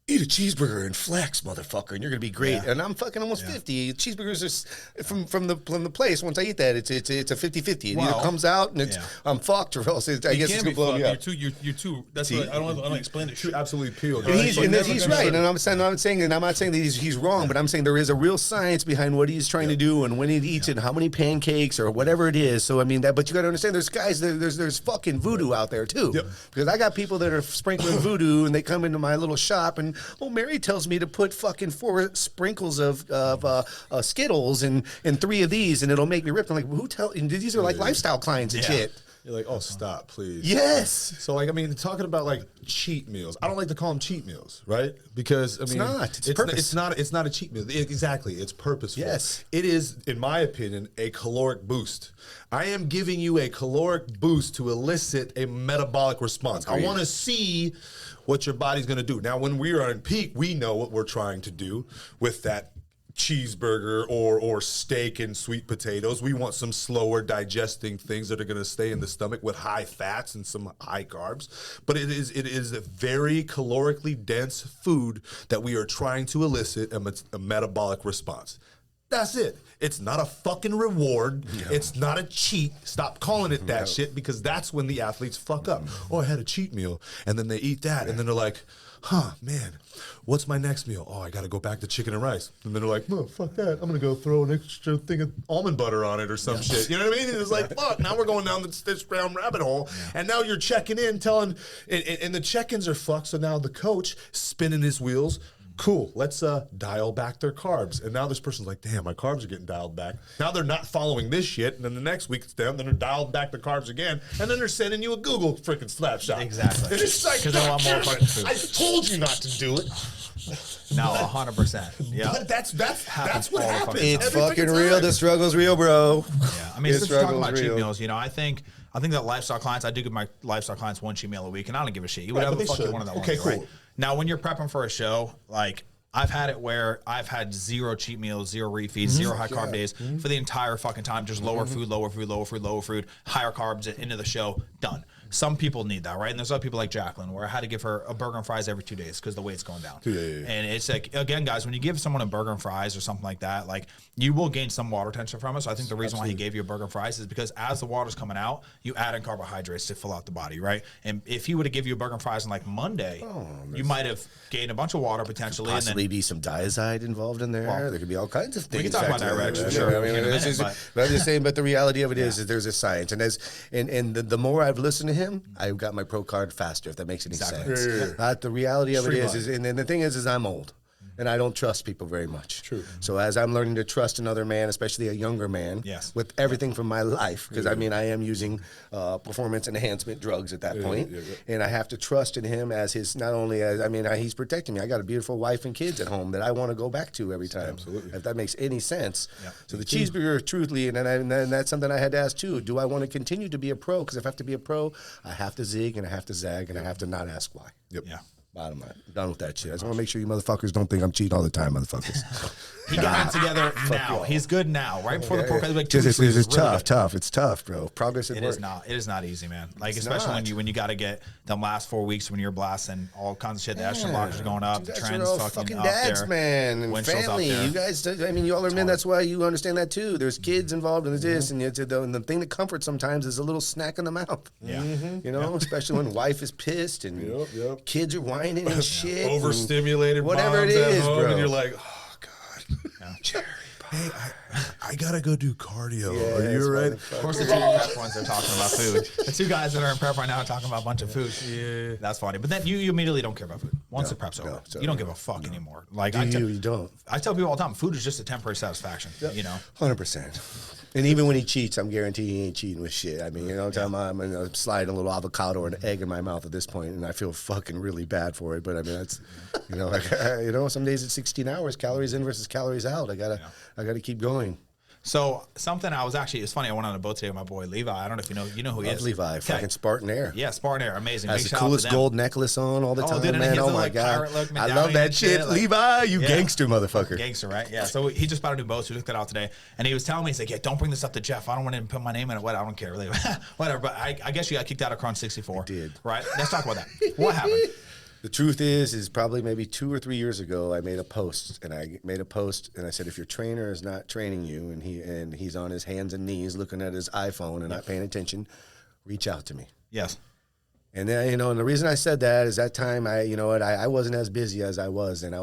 eat a cheeseburger and flex, motherfucker, and you're gonna be great. Yeah. And I'm fucking almost 50. Cheeseburgers are from the place. Once I eat that, it's a 50-50. It either comes out and it's I'm fucked, or else I guess it's gonna blow me up. You're too. That's what I don't explain it. Absolutely peeled. And he's right, and I'm not saying that he's wrong, but I'm saying there is a real science behind what he's trying to do and when he eats it, and how many pancakes or whatever it is. So I mean but you got to understand, there's guys, there's fucking voodoo out there too, because I got people that are sprinkling voodoo, and they come into my little shop, and Mary tells me to put fucking 4 sprinkles of Skittles and 3 of these, and it'll make me rip. I'm like, who tell? And these are like lifestyle clients and shit. You're like, oh, stop, please. Yes. So, like, I mean, talking about like cheat meals, I don't like to call them cheat meals, right? Because I mean, it's purpose. It's not a cheat meal. Exactly, it's purposeful. Yes. It is, in my opinion, a caloric boost. I am giving you a caloric boost to elicit a metabolic response. I want to see what your body's going to do. Now, when we are in peak, we know what we're trying to do with that cheeseburger or steak and sweet potatoes. We want some slower digesting things that are going to stay in the stomach with high fats and some high carbs. But it is a very calorically dense food that we are trying to elicit a metabolic response. That's it. It's not a fucking reward. No. It's not a cheat. Stop calling it that shit, because that's when the athletes fuck up. Oh, I had a cheat meal, and then they eat that, and then they're like, huh, man, what's my next meal? Oh, I got to go back to chicken and rice. And then they're like, oh, fuck that. I'm going to go throw an extra thing of almond butter on it or some shit. You know what I mean? And it's like, fuck, now we're going down this brown rabbit hole. Yeah. And now you're checking in, and the check-ins are fucked. So now the coach spinning his wheels. Cool. Let's dial back their carbs. And now this person's like, damn, my carbs are getting dialed back. Now they're not following this shit. And then the next week it's them. Then they're dialed back the carbs again. And then they're sending you a Google freaking snapshot. Exactly. And it's like, because they want more fucking food. I told you not to do it. No, 100%. Yeah. But that's Happens what all the happens. fucking It's every fucking time. real. The struggle's real, bro. Yeah, I mean, The since we're talking struggle's about cheat real. meals, I think that lifestyle clients, I do give my lifestyle clients 1 cheat meal a week, and I don't give a shit. You would Right, have but a they fucking should. one of that Okay, ones, right? cool. Now, when you're prepping for a show, like I've had it where I've had 0 cheat meals, 0 refeeds, 0 high carb days for the entire fucking time. Just lower food, higher carbs into the show, done. Some people need that, right? And there's other people like Jacqueline, where I had to give her a burger and fries every 2 days because the weight's going down. Yeah. And it's like, again, guys, when you give someone a burger and fries or something like that, like you will gain some water retention from it. So I think the reason why he gave you a burger and fries is because as the water's coming out, you add in carbohydrates to fill out the body, right? And if he would have given you a burger and fries on like Monday, you might have gained a bunch of water potentially. Possibly and then, be some diazide involved in there. Well, there could be all kinds of things. we can talk about factored in diuretics, there. sure, I mean, in a this minute, is- but- but I'm just saying. But the reality of it is there's a science, and the more I've listened to him, I've got my pro card faster. If that makes any Exactly. sense. The reality of it is, Streamlined. and then the thing is I'm old. And I don't trust people very much. True. So as I'm learning to trust another man, especially a younger man, Yes. with everything from my life, because I mean I am using performance enhancement drugs at that point, and I have to trust in him as his not only as he's protecting me. I got a beautiful wife and kids at home that I want to go back to every time. Absolutely. If that makes any sense. Yeah. So the cheeseburger, truthfully, and then that's something I had to ask too. Do I want to continue to be a pro? Because if I have to be a pro, I have to zig and I have to zag and I have to not ask why. Yep. yeah. Bottom line. I'm done with that shit. I just want to make sure you motherfuckers don't think I'm cheating all the time, motherfuckers. He got it together now. He's good now. Right before the pro card, like 2 It's weeks ago, he was really good. tough. It's tough, bro. Progress at It work. is not. It is not easy, man. Like It's especially not. when you got to get them last 4 weeks when you're blasting all kinds of shit. The estrogen blockers are going up. You The guys are trends all fucking up dads, there. man, and Winchell's up family. there. You guys, I mean, you all are men. That's why you understand that too. There's kids involved in this, and the thing that comforts sometimes is a little snack in the mouth. Yeah. You know, especially when wife is pissed and Yep. kids are whining and shit. Overstimulated whatever moms it at is, home, bro. and you're like, oh god, Jerry. Hey, I gotta go do cardio. Yeah, Are you all right? Of course, the 2 prep ones are talking about food. The 2 guys that are in prep right now are talking about a bunch of food. Yeah, that's funny. But then you immediately don't care about food once the prep's over. so You don't give a fuck anymore. Like You don't. I tell people all the time, food is just a temporary satisfaction. You know. 100%. And even when he cheats, I'm guaranteed he ain't cheating with shit. I mean, I'm sliding a little avocado or an egg in my mouth at this point, and I feel fucking really bad for it. But I mean, that's, some days it's 16 hours, calories in versus calories out. I gotta keep going. So something it's funny. I went on a boat today with my boy Levi. I don't know if you know who he Love is. Levi, Okay. fucking Spartan Air. Yeah, Spartan Air, amazing. Has Big the shout out to coolest them. gold necklace on all the Oh, time, dude, and he man. has Oh the, my like, god, pirate look I medallion love that and shit, shit, like- Levi. You Yeah. gangster motherfucker. Gangster, right? Yeah. So he just bought a new boat. So we looked it out today, and he was telling me, he's like, "Yeah, don't bring this up to Jeff. I don't want to put my name in it. What? I don't care. Really. Whatever." But I guess you got kicked out of Crunch 64. did. Right? Let's talk about that. What happened? The truth is probably maybe 2 or 3 years ago, I made a post, and I said, if your trainer is not training you, and he's on his hands and knees looking at his iPhone and not paying attention, reach out to me. Yes. And then, and the reason I said that is that time I wasn't as busy as I was, and I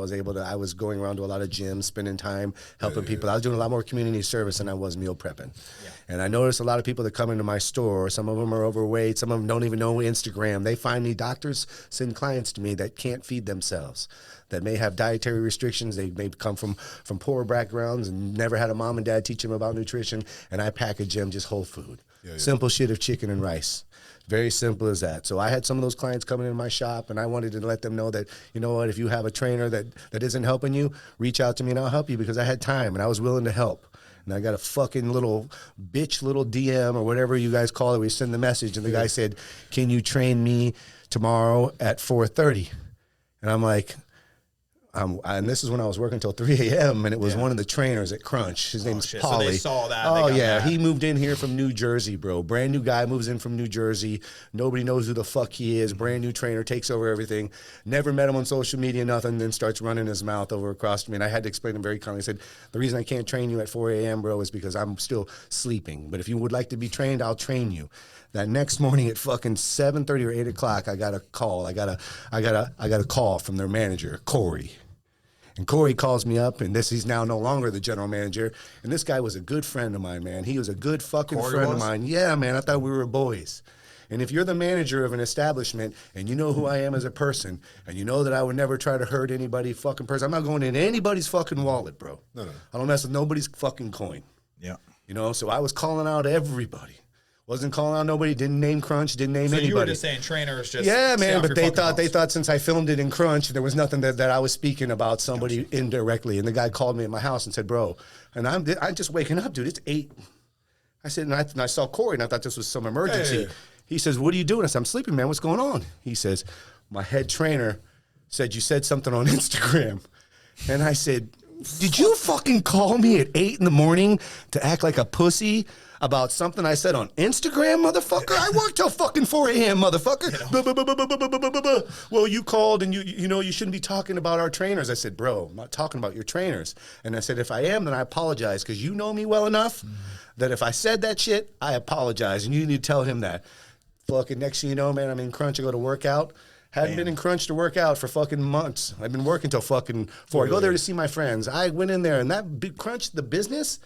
was going around to a lot of gyms, spending time helping people. I was doing a lot more community service than I was meal prepping. Yeah. And I noticed a lot of people that come into my store, some of them are overweight, some of them don't even know Instagram. They find me, doctors send clients to me that can't feed themselves, that may have dietary restrictions. They may come from poor backgrounds and never had a mom and dad teach them about nutrition, and I package them just whole food. Simple shit of chicken and rice. Very simple as that. So I had some of those clients coming into my shop, and I wanted to let them know that, you know what, if you have a trainer that isn't helping you, reach out to me and I'll help you, because I had time and I was willing to help. And I got a fucking little DM or whatever you guys call it. We send the message, and the guy said, "Can you train me tomorrow at 4:30?" And I'm like, and this is when I was working until 3 a.m. and it was one of the trainers at Crunch. His name's shit. Paulie. So they saw that. Oh, They got yeah. that. He moved in here from New Jersey, bro. Brand new guy moves in from New Jersey. Nobody knows who the fuck he is. Brand new trainer, takes over everything. Never met him on social media, nothing. Then starts running his mouth over across to me. And I had to explain to him very calmly. I said, the reason I can't train you at 4 a.m., bro, is because I'm still sleeping. But if you would like to be trained, I'll train you. That next morning at fucking 7:30 or 8 o'clock, I got a call. I got a call from their manager, Corey. And Corey calls me up, and he's now no longer the general manager. And this guy was a good friend of mine, man. He was a good fucking Corey friend of was? mine. Yeah, man. I thought we were boys. And if you're the manager of an establishment and you know who I am as a person and you know that I would never try to hurt anybody fucking person, I'm not going in anybody's fucking wallet, bro. No. I don't mess with nobody's fucking coin. Yeah. You know, so I was calling out everybody. Wasn't calling out nobody, didn't name Crunch, didn't name anybody. So you were just saying trainers just... Yeah, man, but they thought since I filmed it in Crunch, there was nothing that I was speaking about somebody indirectly. And the guy called me at my house and said, bro, and I'm just waking up, dude, it's 8. I said, and I saw Corey, and I thought this was some emergency. Hey. He says, what are you doing? I said, I'm sleeping, man, what's going on? He says, my head trainer said you said something on Instagram. And I said, did you fucking call me at 8 in the morning to act like a pussy about something I said on Instagram, motherfucker? I work till fucking 4 a.m., motherfucker. Well, you called and you know you shouldn't be talking about our trainers. I said, bro, I'm not talking about your trainers. And I said, if I am, then I apologize because you know me well enough that if I said that shit, I apologize. And you need to tell him that. Fucking next thing you know, man, I'm in Crunch, I go to work out. Hadn't been in Crunch to work out for fucking months. I've been working till fucking 4. I go there to see my friends. I went in there and that big Crunch, the business,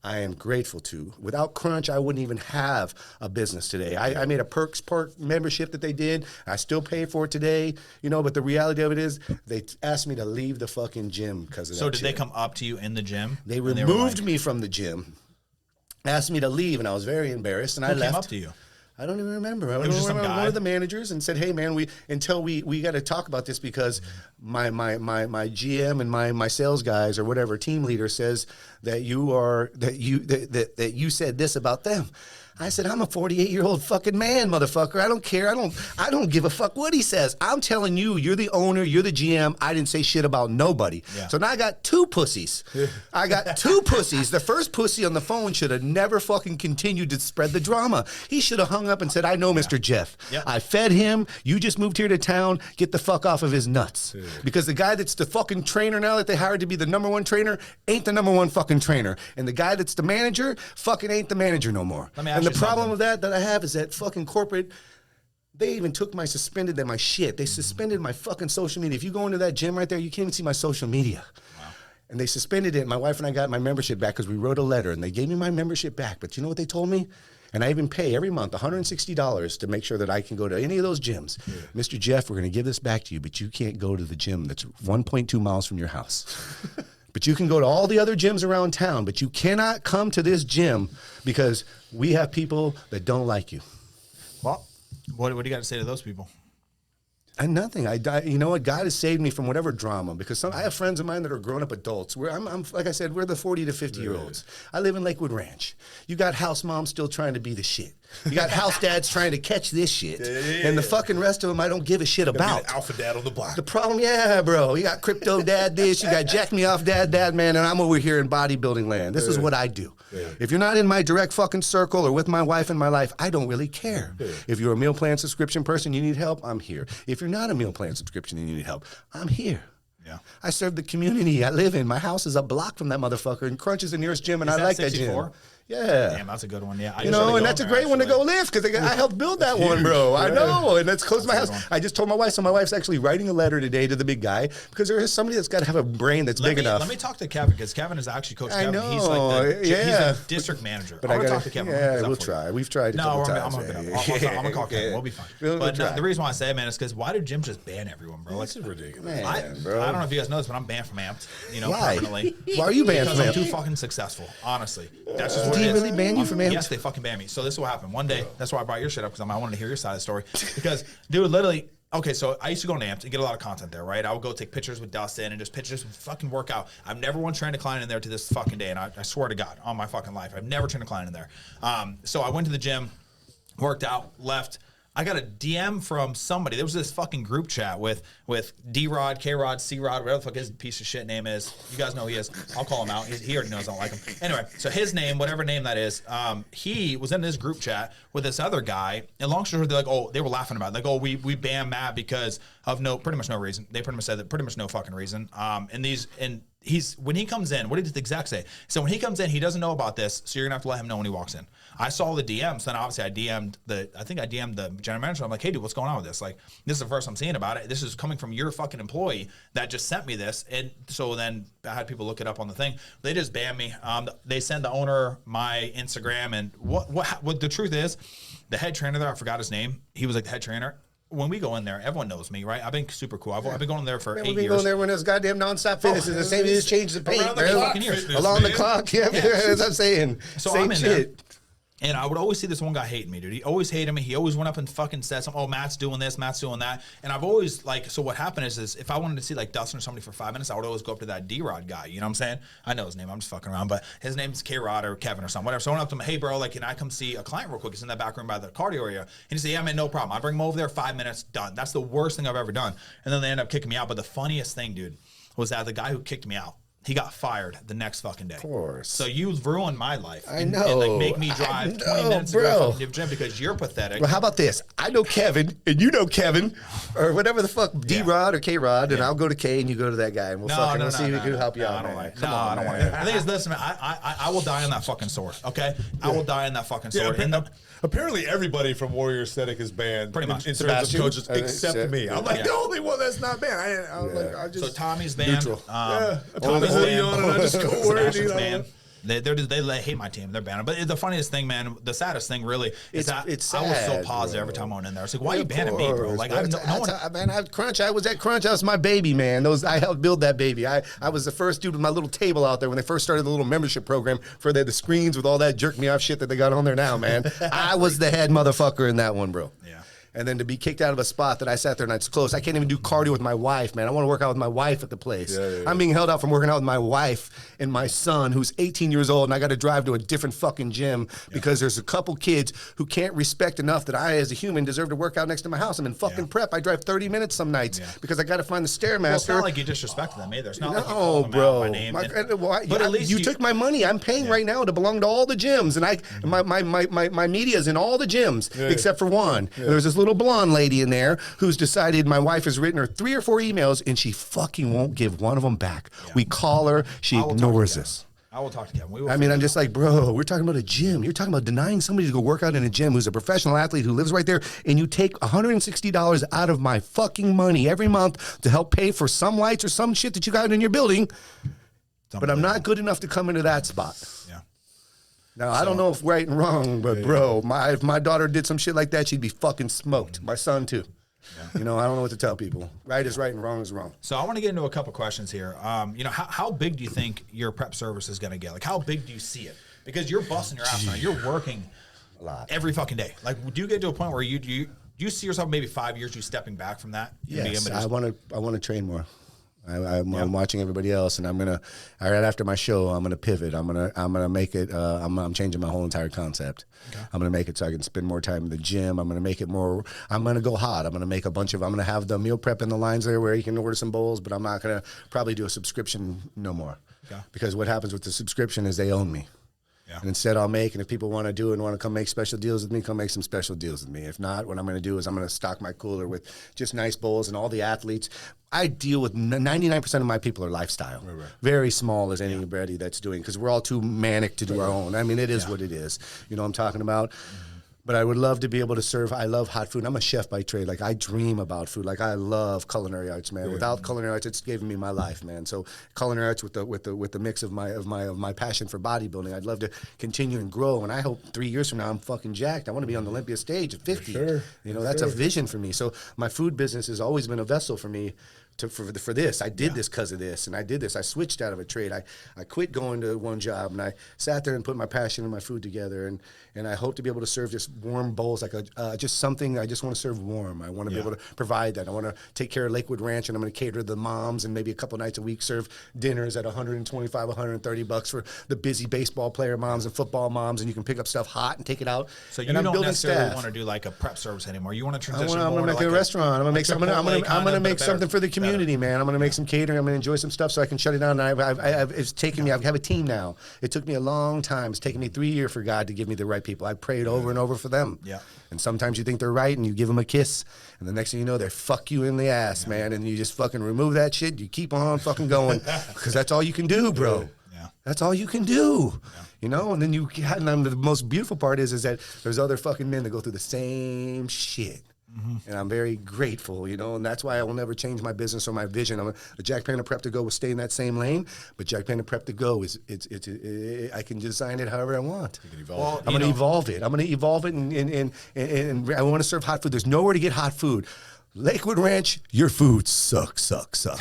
I am grateful to. Without Crunch, I wouldn't even have a business today. I made a perk membership that they did. I still pay for it today, you know, but the reality of it is they asked me to leave the fucking gym because of that. So did they come up to you in the gym? They removed me from the gym, asked me to leave, and I was very embarrassed, and I left. Who came up to you? I don't even remember. I remember one of the managers and said, "Hey, man, we got to talk about this because my GM and my sales guys or whatever team leader says that you said this about them." I said, I'm a 48-year-old fucking man, motherfucker. I don't care. I don't give a fuck what he says. I'm telling you, you're the owner, you're the GM. I didn't say shit about nobody. Yeah. So now I got 2 pussies. I got 2 pussies. The first pussy on the phone should have never fucking continued to spread the drama. He should have hung up and said, I know Mr. Jeff. Yep. I fed him. You just moved here to town. Get the fuck off of his nuts. Because the guy that's the fucking trainer now that they hired to be the #1 trainer ain't the #1 fucking trainer. And the guy that's the manager fucking ain't the manager no more. And the problem with that I have is that fucking corporate, they even took my shit. They suspended my fucking social media. If you go into that gym right there, you can't even see my social media. Wow. And they suspended it. My wife and I got my membership back because we wrote a letter and they gave me my membership back. But you know what they told me? And I even pay every month $160 to make sure that I can go to any of those gyms. Yeah. Mr. Jeff, we're going to give this back to you, but you can't go to the gym that's 1.2 miles from your house. But you can go to all the other gyms around town, but you cannot come to this gym because we have people that don't like you. Well, what do you got to say to those people? And nothing. You know what? God has saved me from whatever drama because I have friends of mine that are grown-up adults. I'm like I said, we're the 40 to 50-year-olds. I live in Lakewood Ranch. You got house moms still trying to be the shit. You got house dads trying to catch this shit. And the fucking rest of them I don't give a shit about. Be the alpha dad on the block. The problem, bro. You got crypto dad this. You got jack me off dad, man. And I'm over here in bodybuilding land. This is what I do. If you're not in my direct fucking circle or with my wife in my life, I don't really care. If you're a meal plan subscription person, you need help, I'm here. If you're not a meal plan subscription and you need help, I'm here. Yeah. I serve the community I live in. My house is a block from that motherfucker, and Crunch is the nearest gym, and I like that gym. Yeah. Damn, that's a good one. Yeah. You know, and that's a great one to go lift because I helped build that one, bro. I know. And that's close to my house. I just told my wife, so my wife's actually writing a letter today to the big guy because there is somebody that's got to have a brain that's big enough. Let me talk to Kevin because Kevin is actually Coach Kevin. I know. He's like he's the district manager. But I got to talk to Kevin. Yeah, we'll try. We've tried a couple times. I'm going to call Kevin. We'll be fine. But the reason why I say it, man, is because why do gyms just ban everyone, bro? It's ridiculous. I don't know if you guys know this, but I'm banned from Amped. You know, why? Permanently. Why are you banned from Amped? Because I'm too fucking successful, honestly. That's just what it is. Did he really ban you from Amped? Yes, they fucking banned me. So this is what happened. One day, that's why I brought your shit up because I wanted to hear your side of the story. Because, dude, literally, okay, so I used to go on Amped and get a lot of content there, right? I would go take pictures with Dustin and just pictures with fucking workout. I've never once trained a client in there to this fucking day, and I swear to God, on my fucking life, I've never trained a client in there. So I went to the gym, worked out, left. I got a DM from somebody. There was this fucking group chat with D-Rod, K-Rod, C-Rod, whatever the fuck his piece of shit name is. You guys know who he is. I'll call him out. He already knows I don't like him. Anyway, so his name, whatever name that is, he was in this group chat with this other guy. And long story short, they're like, oh, they were laughing about it. Like, oh, we banned Matt because of pretty much no reason. They pretty much said that pretty much no fucking reason. And when he comes in, what did the exec say? So when he comes in, he doesn't know about this, so you're gonna have to let him know when he walks in. I saw the DMs, then obviously I DM'd the general manager. I'm like, hey dude, what's going on with this? Like, this is the first I'm seeing about it. This is coming from your fucking employee that just sent me this. And so then I had people look it up on the thing. They just banned me. They send the owner my Instagram, and what the truth is, the head trainer there, I forgot his name. He was like the head trainer. When we go in there, everyone knows me, right? I've been super cool. I've been going there for 8 years. We've been going there when there's goddamn nonstop fitness. It's the same. You just change the paint, around the clock fitness, along the clock. Yeah, as I'm saying. So same I'm in shit. there. And I would always see this one guy hating me, dude. He always hated me. He always went up and fucking said something. Oh, Matt's doing this, Matt's doing that. And I've always, like, so what happened is if I wanted to see, like, Dustin or somebody for 5 minutes, I would always go up to that D-Rod guy. You know what I'm saying? I know his name. I'm just fucking around. But his name's K-Rod or Kevin or something, whatever. So I went up to him, hey, bro, like, can I come see a client real quick? He's in that back room by the cardio area. And he said, yeah, man, no problem. I'll bring him over there, 5 minutes, done. That's the worst thing I've ever done. And then they end up kicking me out. But the funniest thing, dude, was that the guy who kicked me out, he got fired the next fucking day. Of course. So you ruined my life. I know. And like make me drive 20 minutes to go to the gym because you're pathetic. Well, how about this? I know Kevin, and you know Kevin, or whatever the fuck, D-Rod or K-Rod, and I'll go to K, and you go to that guy, and we'll see if we can help you out. Come on, I don't want to. The thing is, listen, man, I will die on that fucking sword, okay? I will die on that fucking sword. Apparently, everybody from Warrior Aesthetic is banned. Pretty much. In terms of coaches, except me. I'm like the only one that's not banned. So Tommy's banned. Neutral. Tommy's banned. Sebastian's banned. They hate my team. They're banned. But the funniest thing, man, the saddest thing really is that I was so positive every time I went in there. I was like, why are you banning me, bro? Like, Crunch. I was at Crunch. That was my baby, man. I helped build that baby. I was the first dude with my little table out there when they first started the little membership program for the screens with all that jerk me off shit that they got on there now, man. I was the head motherfucker in that one, bro. Yeah. And then to be kicked out of a spot that I sat there and it's close. I can't even do cardio with my wife, man. I want to work out with my wife at the place. I'm being held out from working out with my wife and my son, who's 18 years old, and I got to drive to a different fucking gym because there's a couple kids who can't respect enough that I, as a human, deserve to work out next to my house. I'm in fucking prep. I drive 30 minutes some nights because I got to find the Stairmaster. Well, it's not like you disrespected them either. It's not like you called them bro. out by name. But at least you took my money. I'm paying right now to belong to all the gyms, and my media's in all the gyms except for one. There's this little blonde lady in there who's decided my wife has written her 3 or 4 emails and she fucking won't give one of them back. We call her, she ignores us. I will talk to Kevin. I'm just like, bro, we're talking about a gym. You're talking about denying somebody to go work out in a gym who's a professional athlete who lives right there, and you take $160 out of my fucking money every month to help pay for some lights or some shit that you got in your building. But I'm not good enough to come into that spot. Yeah. Now, I don't know if right and wrong, but bro, if my daughter did some shit like that, she'd be fucking smoked. My son, too. Yeah. You know, I don't know what to tell people. Right is right and wrong is wrong. So I want to get into a couple questions here. You know, how big do you think your prep service is going to get? Like, how big do you see it? Because you're busting your ass now. You're working a lot every fucking day. Like, do you get to a point where you see yourself maybe 5 years you stepping back from that? Yes, I want to train more. I'm watching everybody else, and I'm gonna right after my show, I'm gonna pivot. I'm gonna make it. I'm changing my whole entire concept. Okay. I'm gonna make it so I can spend more time in the gym. I'm gonna make it more. I'm gonna go hot. I'm gonna make a bunch of. I'm gonna have the meal prep in the lines there where you can order some bowls, but I'm not gonna probably do a subscription no more. Okay. Because what happens with the subscription is they own me. Yeah. And instead I'll make, and if people want to do it and want to come make special deals with me, come make some special deals with me. If not, what I'm going to do is I'm going to stock my cooler with just nice bowls, and all the athletes. I deal with 99% of my people are lifestyle. Right. Very small as anybody that's doing, because we're all too manic to do our own. I mean, it is what it is. You know what I'm talking about? Mm-hmm. But I would love to be able to serve. I love hot food. I'm a chef by trade. Like, I dream about food. Like, I love culinary arts, man. Yeah. Without culinary arts, it's given me my life, man. So culinary arts with the mix of my passion for bodybuilding, I'd love to continue and grow. And I hope 3 years from now I'm fucking jacked. I want to be on the Olympia stage at 50. Sure. You know, that's a vision for me. So my food business has always been a vessel for me. For this. I did this because of this, and I did this. I switched out of a trade. I quit going to one job, and I sat there and put my passion and my food together, and I hope to be able to serve just warm bowls, like just something I just want to serve warm. I want to be able to provide that. I want to take care of Lakewood Ranch, and I'm going to cater to the moms, and maybe a couple nights a week serve dinners at $125, $130 for the busy baseball player moms and football moms, and you can pick up stuff hot and take it out. So you don't necessarily want to do like a prep service anymore. You want to transition. I'm going to make a restaurant. I'm going to make something for the community. community, man. I'm going to make some catering. I'm going to enjoy some stuff so I can shut it down. And it's taken me, I have a team now. It took me a long time. It's taken me 3 years for God to give me the right people. I prayed over and over for them. Yeah. And sometimes you think they're right and you give them a kiss. And the next thing you know, they fuck you in the ass, man. And you just fucking remove that shit. You keep on fucking going because that's all you can do, bro. Yeah. That's all you can do. Yeah. You know, and then and the most beautiful part is that there's other fucking men that go through the same shit. And I'm very grateful, you know, and that's why I will never change my business or my vision. The Jack Panda Prep to Go will stay in that same lane, but Jack Panda Prep to Go I can design it however I want. Well, I'm going to evolve it. I'm going to evolve it, and I want to serve hot food. There's nowhere to get hot food. Lakewood Ranch, your food sucks. So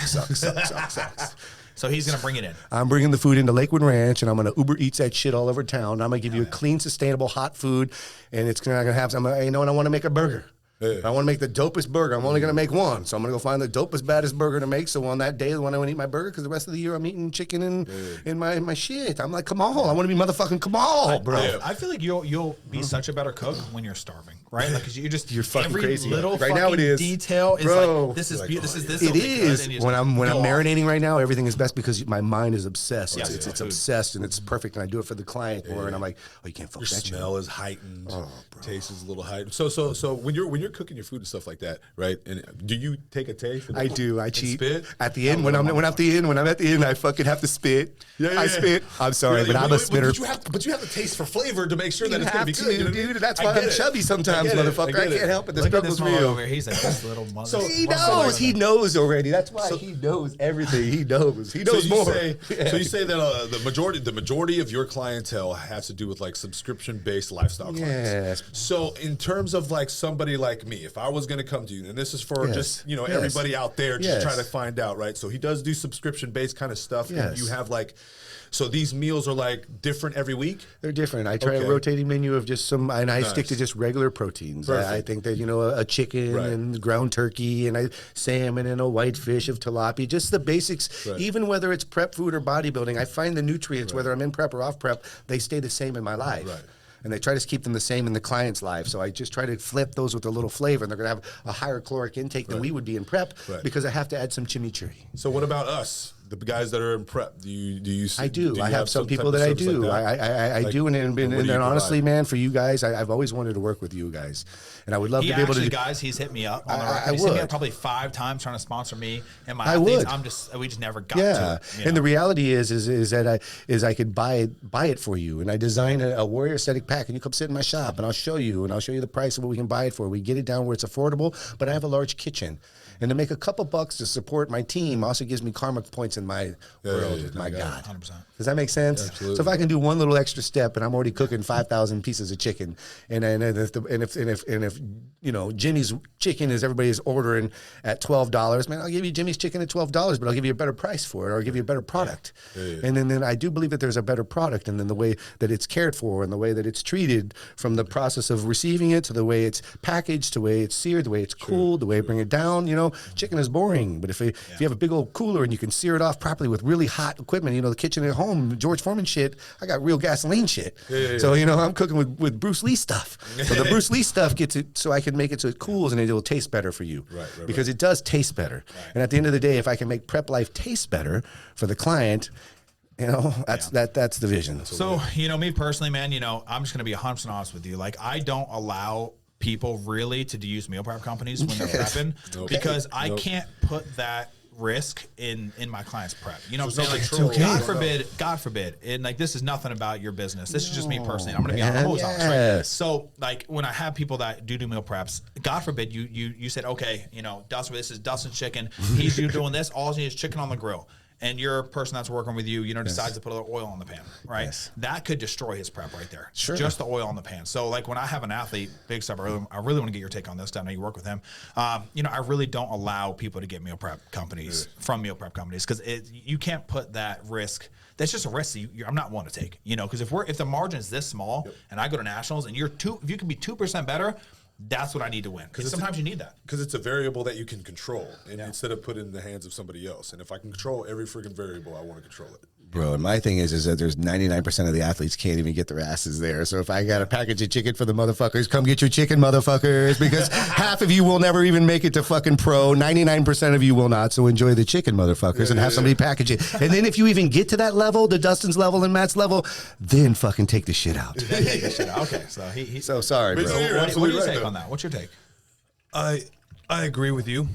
he's going to bring it in. I'm bringing the food into Lakewood Ranch, and I'm going to Uber Eats that shit all over town. I'm going to give you a clean, sustainable, hot food, and it's going to have some, you know, and I want to make a burger. Yeah. I want to make the dopest burger. I'm only going to make one. So I'm going to go find the dopest, baddest burger to make. So on that day when I want to eat my burger, because the rest of the year I'm eating chicken and my shit. I'm like Kamal. I want to be motherfucking Kamal, bro. I feel like you'll be such a better cook when you're starving, right? Like, cause you're fucking every crazy. Little right now it is. Detail is bro. Like, this is this. It is. When I'm marinating right now, everything is best because my mind is obsessed. Yes, it's obsessed and it's perfect. And I do it for the client more. And I'm like, oh, you can't fuck your that smell shit. is heightened. Oh, taste is a little heightened. So when you're cooking your food and stuff like that, right? And do you take a taste? I do. I cheat. Spit? At the end, when I'm at the end, I fucking have to spit. I spit. I'm sorry, but I'm a spitter. But you have to taste for flavor to make sure that it's going to be good. You know, dude. That's why I'm chubby sometimes, motherfucker. I can't help it. The struggle's real. He's like this little mother. So he knows. He knows already. That's why he knows everything. He knows. He knows more. So you say that the majority of your clientele has to do with like subscription-based lifestyle clients. Yes. So in terms of like somebody like me, if I was going to come to you, and this is for just everybody out there just trying to find out, right? So he does do subscription-based kind of stuff. Yes. And you have like, so these meals are like different every week? They're different. I try a rotating menu of just some, and I stick to just regular proteins. I think that, you know, a chicken and ground turkey and salmon and a whitefish of tilapia, just the basics. Right. Even whether it's prep food or bodybuilding, I find the nutrients, whether I'm in prep or off prep, they stay the same in my life. Right. And they try to keep them the same in the client's life. So I just try to flip those with a little flavor. And they're going to have a higher caloric intake than we would be in prep because I have to add some chimichurri. So what about us? The guys that are in prep, do you? I do. I have some people that I do. Like I do, and honestly, man, for you guys, I've always wanted to work with you guys, and I would love to be able to. Guys, he's hit me up. He's hit me up probably 5 times trying to sponsor me and my athletes. We just never got to it. And the reality is that I could buy it for you, and I design a Warrior Aesthetic pack, and you come sit in my shop, and I'll show you the price of what we can buy it for. We get it down where it's affordable, but I have a large kitchen. And to make a couple bucks to support my team also gives me karma points in my world. My God. 100%. Does that make sense? Yeah, absolutely. So if I can do one little extra step, and I'm already cooking 5,000 pieces of chicken, and if you know Jimmy's chicken is everybody's ordering at $12, man, I'll give you Jimmy's chicken at $12, but I'll give you a better price for it, or I'll give you a better product. Yeah. And then I do believe that there's a better product, and then the way that it's cared for, and the way that it's treated, from the process of receiving it to the way it's packaged, to the way it's seared, the way it's cooled, the way it bring it down. You know, chicken is boring, but if you have a big old cooler and you can sear it off properly with really hot equipment, you know, the kitchen at home, George Foreman shit, I got real gasoline shit. So, you know, I'm cooking with Bruce Lee stuff. So the Bruce Lee stuff gets it so I can make it so it cools and it will taste better for you. Because it does taste better. And at the end of the day, if I can make prep life taste better for the client, you know, that's the vision. So, you know, me personally, man, you know, I'm just going to be 100% honest with you. Like, I don't allow people really to use meal prep companies when they're prepping because I can't put that risk in my client's prep. You know what I'm saying? Like, God forbid. And like, this is nothing about your business. This is just me personally. I'm going to be honest. Right? So like, when I have people that do meal preps, God forbid you said, okay, you know, Dustin, this is Dustin's chicken. He's doing this. All he needs is chicken on the grill. And your person that's working with you, you know, decides to put a little oil on the pan, right? Yes. That could destroy his prep right there. Sure. Just the oil on the pan. So, like, when I have an athlete, big stuff, I really want to get your take on this. I know you work with him. You know, I really don't allow people to get meal prep companies from meal prep companies because you can't put that risk. That's just a risk that I'm not one to take, you know, because if the margin is this small and I go to nationals and if you can be 2% better, that's what I need to win. Because sometimes you need that. Because it's a variable that you can control, and instead of put it in the hands of somebody else. And if I can control every freaking variable, I want to control it. Bro, and my thing is that there's 99% of the athletes can't even get their asses there. So if I got a package of chicken for the motherfuckers, come get your chicken, motherfuckers, because half of you will never even make it to fucking pro. 99% of you will not. So enjoy the chicken, motherfuckers, and have somebody package it. And then if you even get to that level, the Dustin's level and Matt's level, then fucking take the shit out. Okay, so So sorry, bro. So what do you take on that? What's your take? I agree with you.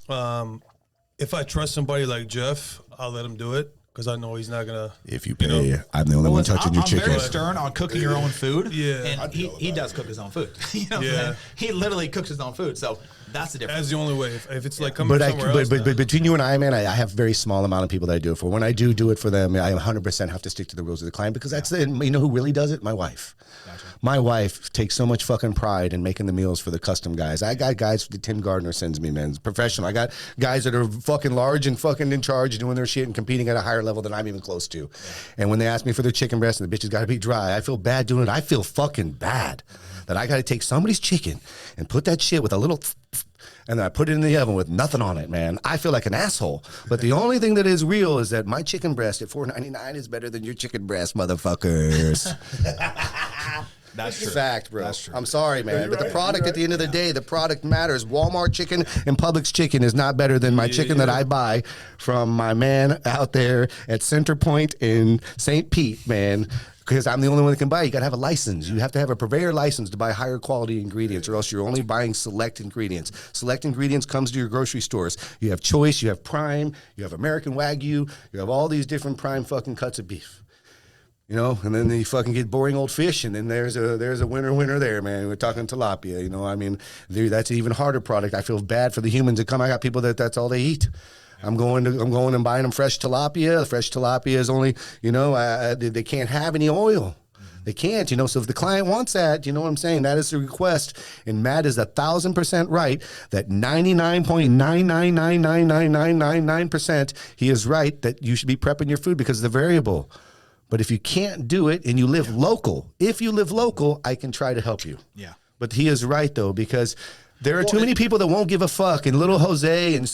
If I trust somebody like Jeff, I'll let him do it because I know he's not gonna. If you pay, I'm the only one touching your chicken. I'm very stern on cooking your own food. Yeah, and he does cook his own food. You know, yeah, he literally cooks his own food. So that's the difference. That's the only way. If it's like coming somewhere else. But between you and I, man, I have very small amount of people that I do it for. When I do it for them, I 100% have to stick to the rules of the client because that's it. You know who really does it? My wife. Gotcha. My wife takes so much fucking pride in making the meals for the custom guys. I got guys that Tim Gardner sends me, man. It's professional. I got guys that are fucking large and fucking in charge, doing their shit and competing at a higher level than I'm even close to. And when they ask me for their chicken breast and the bitch has got to be dry, I feel bad doing it. I feel fucking bad that I got to take somebody's chicken and put that shit with a little and then I put it in the oven with nothing on it, man. I feel like an asshole. But the only thing that is real is that my chicken breast at $4.99 is better than your chicken breast, motherfuckers. That's true. Fact, bro. That's true. I'm sorry, man. But the product at the end of the day, the product matters. Walmart chicken and Publix chicken is not better than my chicken that I buy from my man out there at Center Point in St. Pete, man. Because I'm the only one that can buy. You got to have a license. You have to have a purveyor license to buy higher quality ingredients, or else you're only buying select ingredients. Select ingredients comes to your grocery stores. You have Choice, you have Prime, you have American Wagyu, you have all these different prime fucking cuts of beef. You know, and then you fucking get boring old fish, and then there's a winner there, man. We're talking tilapia. You know, I mean, that's an even harder product. I feel bad for the humans that come. I got people that's all they eat. I'm going and buying them fresh tilapia. Fresh tilapia is only, you know, they can't have any oil. They can't, you know. So if the client wants that, you know what I'm saying? That is the request. And Matt is 1,000% right that 99.9999999% he is right that you should be prepping your food because of the variable. But if you can't do it and you live local, I can try to help you. Yeah. But he is right though, because there are too many people that won't give a fuck, and little Jose and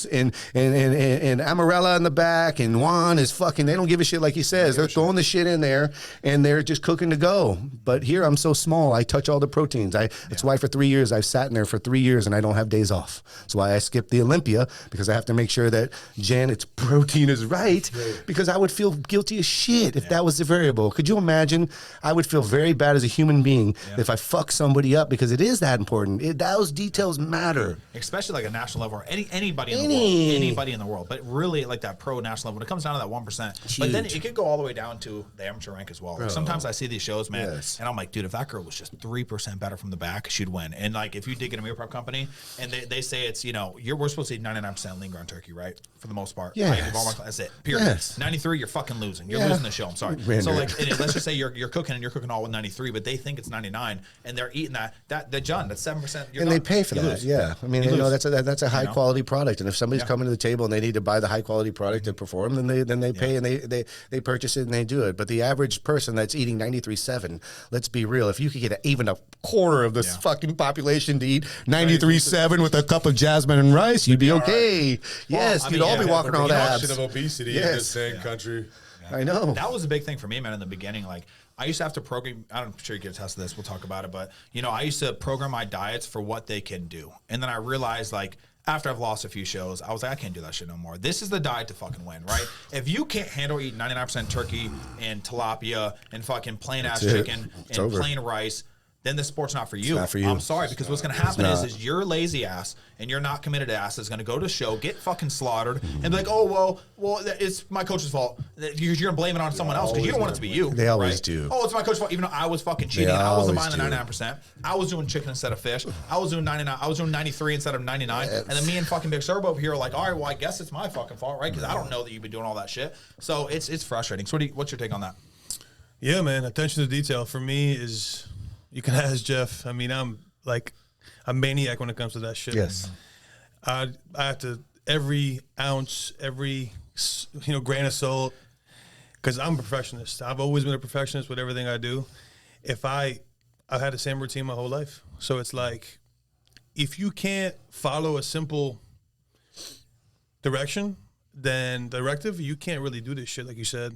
Amarella in the back, and Juan is fucking. They don't give a shit like he says. They're throwing the shit in there, and they're just cooking to go. But here I'm so small. I touch all the proteins. That's why for 3 years I've sat in there for 3 years, and I don't have days off. That's why I skipped the Olympia, because I have to make sure that Janet's protein is right. Because I would feel guilty as shit if that was the variable. Could you imagine? I would feel very bad as a human being if I fuck somebody up, because it is that important. Those details matter, especially like a national level or anybody in the world, but really like that pro national level, when it comes down to that 1%. But then it could go all the way down to the amateur rank as well. Like sometimes I see these shows, man, and I'm like, dude, if that girl was just 3% better from the back, she'd win. And like, if you dig in a meal prep company and they say it's, you know, we're supposed to eat 99% lean ground turkey, right, for the most part. That's it, period. 93, you're fucking losing. You're losing the show. I'm sorry. So like, let's just say you're cooking all with 93, but they think it's 99, and they're eating that John, that's 7%. And they pay for that. Yeah, I mean, you know, that's a high quality product, and if somebody's coming to the table and they need to buy the high quality product to perform, then they pay and they purchase it and they do it. But the average person that's eating 93.7, let's be real, if you could get even a quarter of this fucking population to eat 93.7 with a cup of jasmine and rice, you'd be okay. Right. Yes, you'd all be walking around abs. Of obesity in this same country. I know. That was a big thing for me, man, in the beginning. Like, I used to have to program, I'm sure you can attest to this, we'll talk about it, but, you know, I used to program my diets for what they can do. And then I realized, like, after I've lost a few shows, I was like, I can't do that shit no more. This is the diet to fucking win, right? If you can't handle eating 99% turkey and tilapia and fucking plain-ass chicken and plain rice, then this sport's not for you. Not for you. I'm sorry, because what's going to happen is your lazy ass and your not committed ass is going to go to the show, get fucking slaughtered, and be like, oh, well, it's my coach's fault. You're going to blame it on someone else because you don't want it to be you. They always do. Oh, it's my coach's fault, even though I was fucking cheating. I wasn't buying the 99%. I was doing chicken instead of fish. I was doing 99. I was doing 93 instead of 99. And then me and fucking Big Serb over here are like, all right, well, I guess it's my fucking fault, right? Because I don't know that you've been doing all that shit. So it's frustrating. So what's your take on that? Yeah, man. Attention to detail for me is... You can ask Jeff. I mean, I'm like a maniac when it comes to that shit. Yes. I have to, every ounce, every, grain of salt, because I'm a perfectionist. I've always been a perfectionist with everything I do. I've had the same routine my whole life. So it's like, if you can't follow a simple direction, than directive, you can't really do this shit like you said.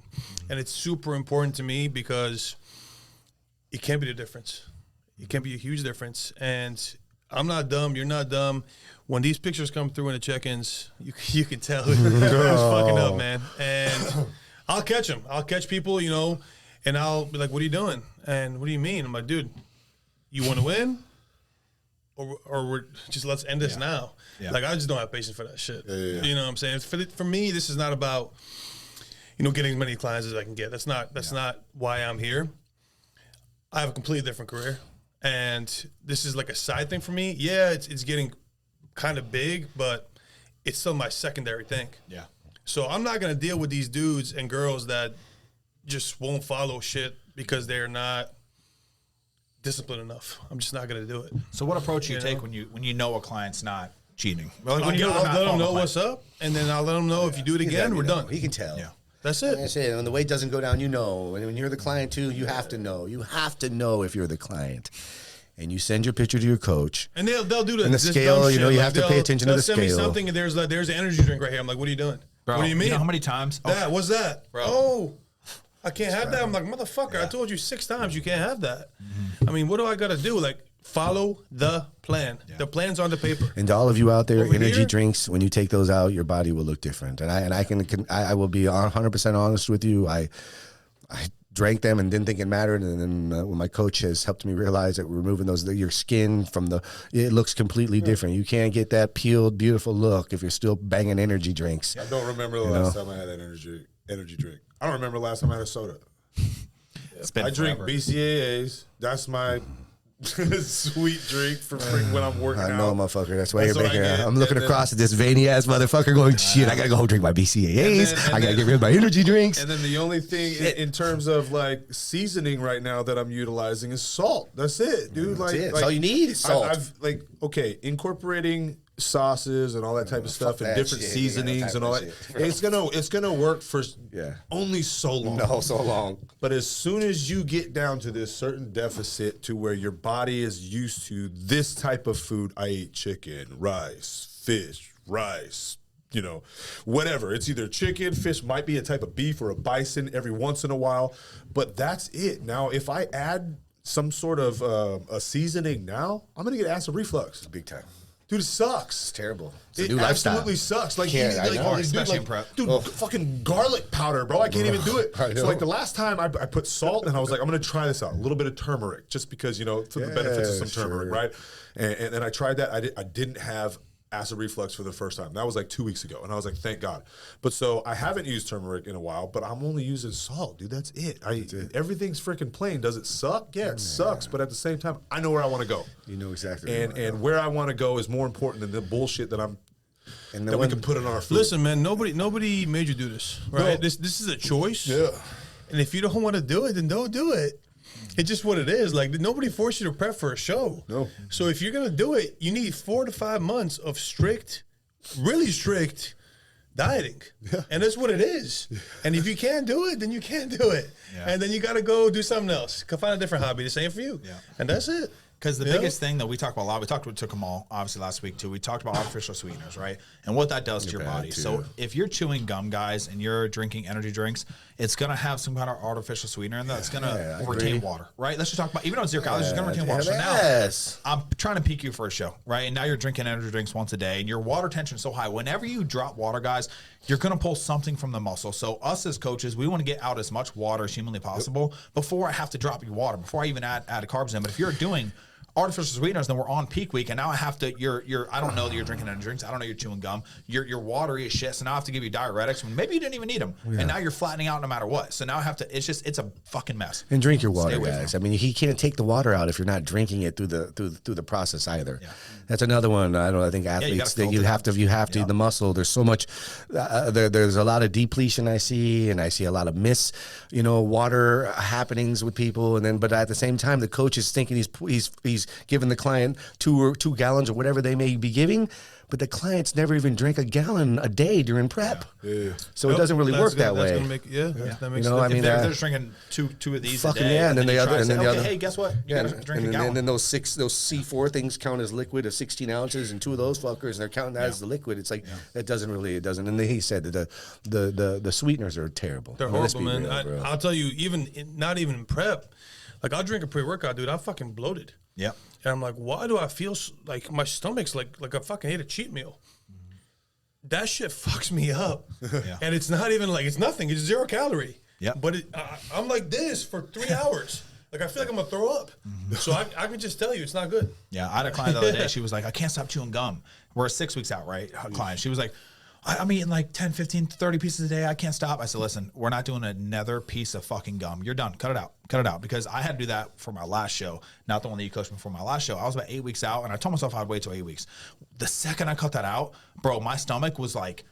And it's super important to me because it can't be the difference. It can't be a huge difference. And I'm not dumb. You're not dumb. When these pictures come through in the check-ins, you can tell who's fucking up, man. And I'll catch them. I'll catch people, you know, and I'll be like, what are you doing? And what do you mean? I'm like, dude, you want to win? Or we're just let's end this now. Yeah. Like, I just don't have patience for that shit. Yeah. You know what I'm saying? For me, this is not about, you know, getting as many clients as I can get. That's not why I'm here. I have a completely different career. And this is like a side thing for me. Yeah, it's getting kind of big, but it's still my secondary thing. Yeah. So I'm not going to deal with these dudes and girls that just won't follow shit because they're not disciplined enough. I'm just not going to do it. So what approach do you take when you know a client's not cheating? Well, I'll let them know what's up, and then I'll let them know if you do it again, we're done. He can tell. Yeah. That's it. Like I say, when the weight doesn't go down, you know. And when you're the client too, you have to know. You have to know if you're the client. And you send your picture to your coach. And they'll do that. And the scale, you know, you have to pay attention to the scale. They'll send me something, and there's an energy drink right here. I'm like, what are you doing? Bro, what do you mean? You know how many times? What's that? Bro. Oh, I can't have that. I'm like, motherfucker, I told you 6 times you can't have that. I mean, what do I got to do? Like, follow the plan. Yeah. The plan's on the paper. And to all of you out there, energy drinks, when you take those out, your body will look different. And I will be 100% honest with you. I drank them and didn't think it mattered, and then when my coach has helped me realize that removing your skin from it looks completely different. You can't get that peeled, beautiful look if you're still banging energy drinks. I don't remember the last time I had an energy drink. I don't remember the last time I had a soda. I drink BCAAs. That's my sweet drink for when I'm working out. I know, motherfucker. That's why you're making it. I'm looking across at this veiny ass motherfucker going, shit, I gotta go home and drink my BCAAs. I gotta get rid of my energy drinks. And then the only thing in terms of like seasoning right now that I'm utilizing is salt. That's it, dude. That's all you need is salt. I've incorporating sauces and all that type of stuff and different seasonings and all that. It's gonna work for only so long. No, so long. But as soon as you get down to this certain deficit to where your body is used to this type of food, I eat chicken, rice, fish, you know, whatever. It's either chicken, fish, might be a type of beef or a bison every once in a while, but that's it. Now, if I add some sort of a seasoning now, I'm gonna get acid reflux. Big time. Dude, it sucks. It's terrible. It's it absolutely sucks. Like, fucking garlic powder, bro. I can't even do it. So, like, the last time I put salt, and I was like, I'm going to try this out. A little bit of turmeric, just because, you know, for the benefits of some turmeric, right? And then I tried that. I didn't have acid reflux for the first time. That was like 2 weeks ago. And I was like, thank God. But so I haven't used turmeric in a while, but I'm only using salt, dude. That's it. Everything's freaking plain. Does it suck? Yeah, it sucks. But at the same time, I know where I want to go. You know exactly. And where I want to go is more important than the bullshit that we can put in our food. Listen, man, nobody made you do this, right? No. This is a choice. Yeah. And if you don't want to do it, then don't do it. It's just what it is. Like, nobody forced you to prep for a show. No. So if you're going to do it, you need 4 to 5 months of really strict dieting. Yeah. And that's what it is. Yeah. And if you can't do it, then you can't do it. Yeah. And then you got to go do something else. Go find a different hobby. The same for you. Yeah. And that's it. Because the biggest thing that we talk about a lot, we talked with Kamal obviously last week too. We talked about artificial sweeteners, right? And what that does to your body. Too. So if you're chewing gum, guys, and you're drinking energy drinks, it's gonna have some kind of artificial sweetener in that. It's gonna retain water, right? Let's just talk about, even though it's 0 calories, it's gonna retain water. So now I'm trying to peak you for a show, right? And now you're drinking energy drinks once a day, and your water tension is so high. Whenever you drop water, guys, you're gonna pull something from the muscle. So us as coaches, we want to get out as much water as humanly possible before I have to drop your water, before I even add carbs in. But if you're doing artificial sweeteners, then we're on peak week, and now I have to. I don't know that you're drinking energy drinks. I don't know you're chewing gum. You're watery as shit. So now I have to give you diuretics when maybe you didn't even need them, and now you're flattening out no matter what. So now I have to. It's a fucking mess. And drink your water, guys. I mean, he can't take the water out if you're not drinking it through the process either. Yeah. That's another one. I think athletes that you have to the muscle. There's so much. There's a lot of depletion I see, and I see a lot of water happenings with people, but at the same time, the coach is thinking he's he's giving the client 2 gallons or whatever they may be giving. But the clients never even drink a gallon a day during prep. Yeah. So it doesn't really work that way. That makes I mean, if they're just drinking two of these a day, and then the other, hey, guess what? You gotta drink a gallon. And then those C4 things count as liquid of 16 ounces, and 2 of those fuckers, and they're counting that as the liquid. It's like it doesn't. And then he said that the sweeteners are terrible. They're horrible, man. I'll tell you, not even in prep. Like I'll drink a pre-workout, dude. I'm fucking bloated. Yeah. And I'm like, why do I feel like my stomach's like I fucking ate a cheat meal? That shit fucks me up. Yeah. And it's not even like, it's nothing. It's 0 calorie. Yeah. But I'm like this for 3 hours. Like I feel like I'm gonna throw up. So I can just tell you, it's not good. Yeah. I had a client the other day. She was like, I can't stop chewing gum. We're 6 weeks out, right? Her client. She was like, I'm eating like 10, 15, 30 pieces a day. I can't stop. I said, listen, we're not doing another piece of fucking gum. You're done. Cut it out. Cut it out. Because I had to do that for my last show, not the one that you coached me for my last show. I was about 8 weeks out, and I told myself I'd wait till 8 weeks. The second I cut that out, bro, my stomach was like,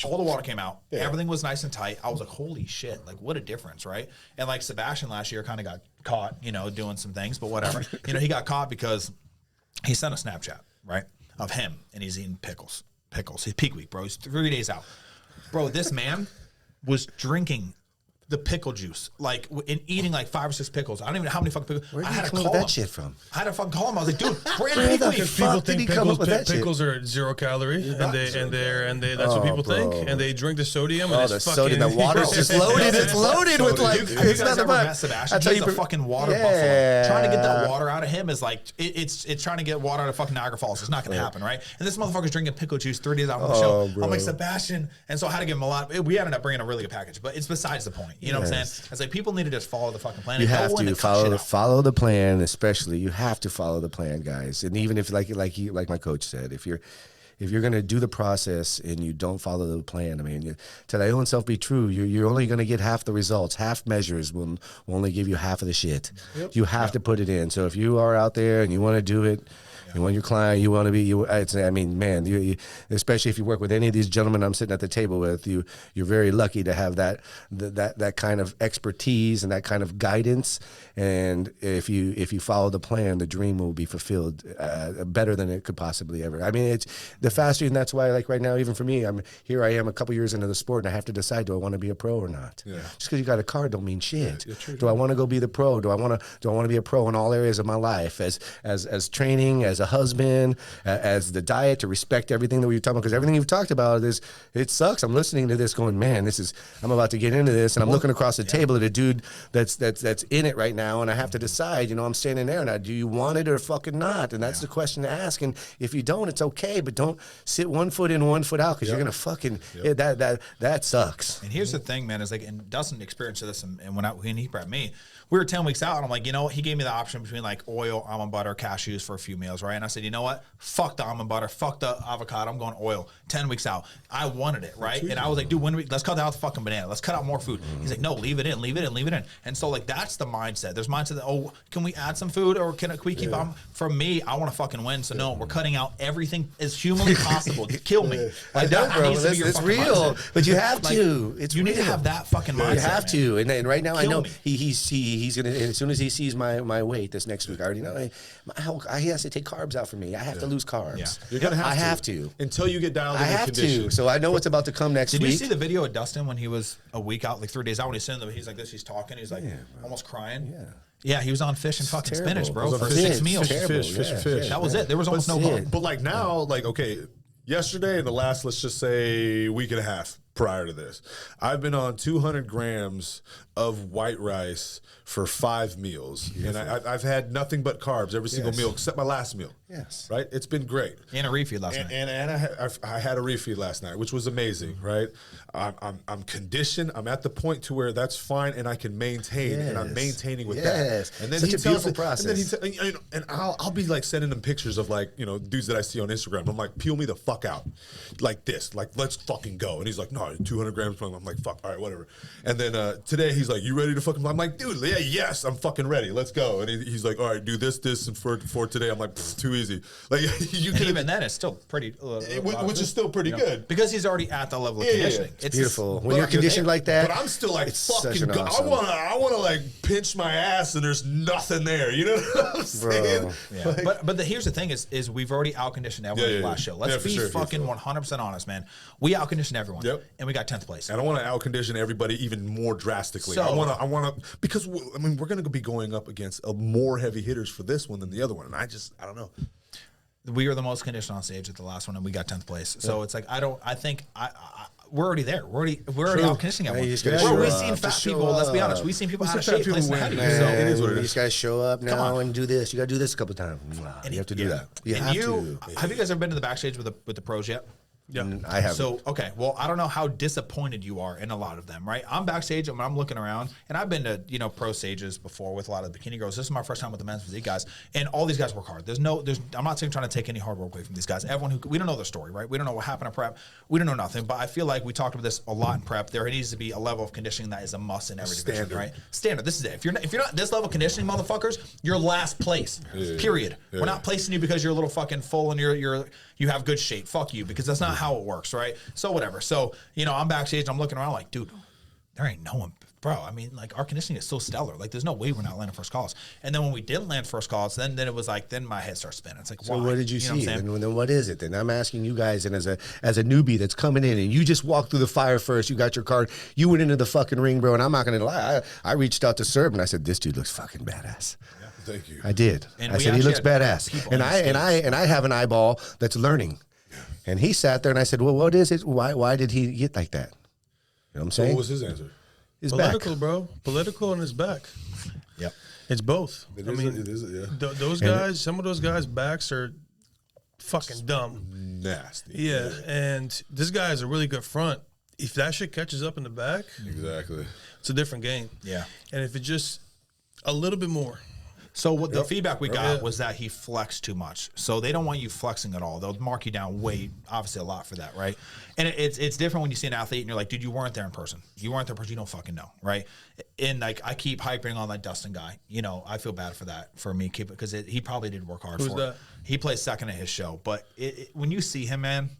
all the water came out. Yeah. Everything was nice and tight. I was like, holy shit. Like, what a difference, right? And like Sebastian last year kind of got caught, doing some things, but whatever. He got caught because he sent a Snapchat, right, of him, and he's eating pickles. He's peak week, bro. He's 3 days out. Bro, this man was drinking the pickle juice, like, and eating like 5 or 6 pickles. I don't even know how many fucking pickles. Where I had to call that shit from? I had to fucking call him. I was like, dude, we're in peak week. People think pickles are 0 calorie, and they that's what people think, and they drink the sodium. And the sodium, the water's just loaded. It's loaded with like. It's not about Sebastian. He's a fucking water buffalo. Trying to get that water out of him is like it's trying to get water out of fucking Niagara Falls. It's not going to happen, right? And this motherfucker's drinking pickle juice 3 days out on the show. I'm like, Sebastian, and so I had to give him a lot. We ended up bringing a really good package, but it's besides the point. You know what I'm saying? It's like people need to just follow the fucking plan. You have to follow the plan, especially. You have to follow the plan, guys. And even if, like my coach said, if you're going to do the process and you don't follow the plan, I mean, to thy own self be true, you're only going to get half the results. Half measures will only give you half of the shit. Yep. You have to put it in. So if you are out there and you want to do it, you want your client, you want to be, man, especially if you work with any of these gentlemen I'm sitting at the table with, you're very lucky to have that kind of expertise and that kind of guidance. And if you follow the plan, the dream will be fulfilled better than it could possibly ever. I mean, it's the faster, and that's why, like right now, even for me, I am a couple years into the sport, and I have to decide, do I want to be a pro or not? Yeah. Just because you got a card don't mean shit. Yeah, do I want to go be the pro? Do I want to be a pro in all areas of my life, as training, as a husband, as the diet, to respect everything that we've talked about, because everything you've talked about it sucks. I'm listening to this going, man, I'm about to get into this, and I'm looking across the table at a dude that's in it right now, and I have to decide, I'm standing there, and do you want it or fucking not? And that's the question to ask. And if you don't, it's okay, but don't sit 1 foot in, 1 foot out, because you're gonna fucking that sucks. And here's the thing, man, is like, and Dustin experienced this, and when he prepped me, we were 10 weeks out, and I'm like, he gave me the option between like oil, almond butter, cashews for a few meals, right? And I said, you know what? Fuck the almond butter, fuck the avocado. I'm going oil. 10 weeks out. I wanted it, right? And I was like, dude, let's cut out the fucking banana. Let's cut out more food. He's like, no, leave it in. And so like, that's the mindset. There's mindset that, can we add some food, or can we keep on? For me, I want to fucking win. So no, we're cutting out everything as humanly possible. Kill me. Like, I know, bro. It's real, but you have to. You need to have that fucking mindset. You have to. And right now, I know he's gonna. As soon as he sees my weight this next week, I already know he has to take carbs out for me. I have to lose carbs. Yeah. You're gonna have I have to until you get dialed in. I have to. So I know what's about to come next week. Did you see the video of Dustin when he was a week out, like 3 days out, when he's sitting there, he's like this, he's talking, he's like almost crying. Yeah. Yeah, he was on fish and fucking spinach, bro, for 6 meals. Fish. That was it. There was almost no carb. But like now, like, okay, yesterday and the last, let's just say, week and a half prior to this, I've been on 200 grams of white rice for 5 meals. Beautiful. And I've had nothing but carbs every single meal except my last meal. Yes. Right? It's been great. And a refeed last night. And I had a refeed last night, which was amazing, right? I'm conditioned. I'm at the point to where that's fine and I can maintain, and I'm maintaining with that. And then such a beautiful process. And I'll be like sending them pictures of like, dudes that I see on Instagram. I'm like, peel me the fuck out. Like this. Like, let's fucking go. And he's like, no, 200 grams. I'm like, fuck, all right, whatever. And then today he's he's like, you ready to fucking? I'm like, dude, yeah, yes, I'm fucking ready. Let's go. And he's like, all right, do this, and for today. I'm like, too easy. Like you can even then, it's still pretty, which is still pretty good because he's already at the level of conditioning. It's beautiful when you're conditioned like that. But I'm still like, fucking. Awesome. I wanna like pinch my ass and there's nothing there. You know what I'm saying? Yeah. Like, but here's the thing: is we've already out conditioned everyone in the last show. Let's be fucking 100% honest, man. We out conditioned everyone, and we got 10th place. And I want to out condition everybody even more drastically. So, I want to because I mean we're going to be going up against more heavy hitters for this one than the other one, and I don't know. We were the most conditioned on stage at the last one, and we got 10th place. So it's like I think we're already there. We're already out conditioning everyone. We've seen fat people. Let's be honest. We've seen people out of shape placing ahead of you. So it is what it is. You just gotta show up now and do this. You gotta do this a couple times. You have to do that. You have to. Have you guys ever been to the backstage with the pros yet? Yeah, I have. So, okay, well, I don't know how disappointed you are in a lot of them, right? I'm backstage and I'm looking around, and I've been to, pro stages before with a lot of bikini girls. This is my first time with the men's physique guys, and all these guys work hard. I'm not saying trying to take any hard work away from these guys. Everyone we don't know their story, right? We don't know what happened in prep. We don't know nothing, but I feel like we talked about this a lot in prep. There needs to be a level of conditioning that is a must in every division, right? Standard. This is it. If you're not this level of conditioning, motherfuckers, you're last place. Period. Yeah. We're not placing you because you're a little fucking full and you have good shape. Fuck you, because that's not how it works, right? So whatever. So, I'm backstage and I'm looking around like, dude, there ain't no one, bro. I mean, like, our conditioning is so stellar. Like, there's no way we're not landing first calls. And then when we didn't land first calls, then it was like, then my head starts spinning. It's like, so why? what did you see? What then what is it? Then I'm asking you guys, and as a newbie that's coming in, and you just walked through the fire first, you got your card, you went into the fucking ring, bro, and I'm not going to lie. I reached out to Serb, and I said, this dude looks fucking badass. Yeah, thank you. I did. And I said, he looks badass. And I have an eyeball that's learning. And he sat there, and I said, well, what is it? Why did he get like that? You know what I'm saying? What was his answer? His political, back. bro. Political and his back. Yep. It's both. It is, yeah. Those guys, some of those guys' backs are fucking dumb. Nasty. Yeah, and this guy has a really good front. If that shit catches up in the back, exactly, it's a different game. Yeah. And if it just a little bit more. So what the feedback we got was that he flexed too much. So they don't want you flexing at all. They'll mark you down obviously a lot for that, right? And it's different when you see an athlete and you're like, dude, you weren't there in person. You weren't there in person. You don't fucking know, right? And like, I keep hyping on that Dustin guy. I feel bad for that, for me, because he probably did work hard for it. He plays second at his show. But when you see him, man,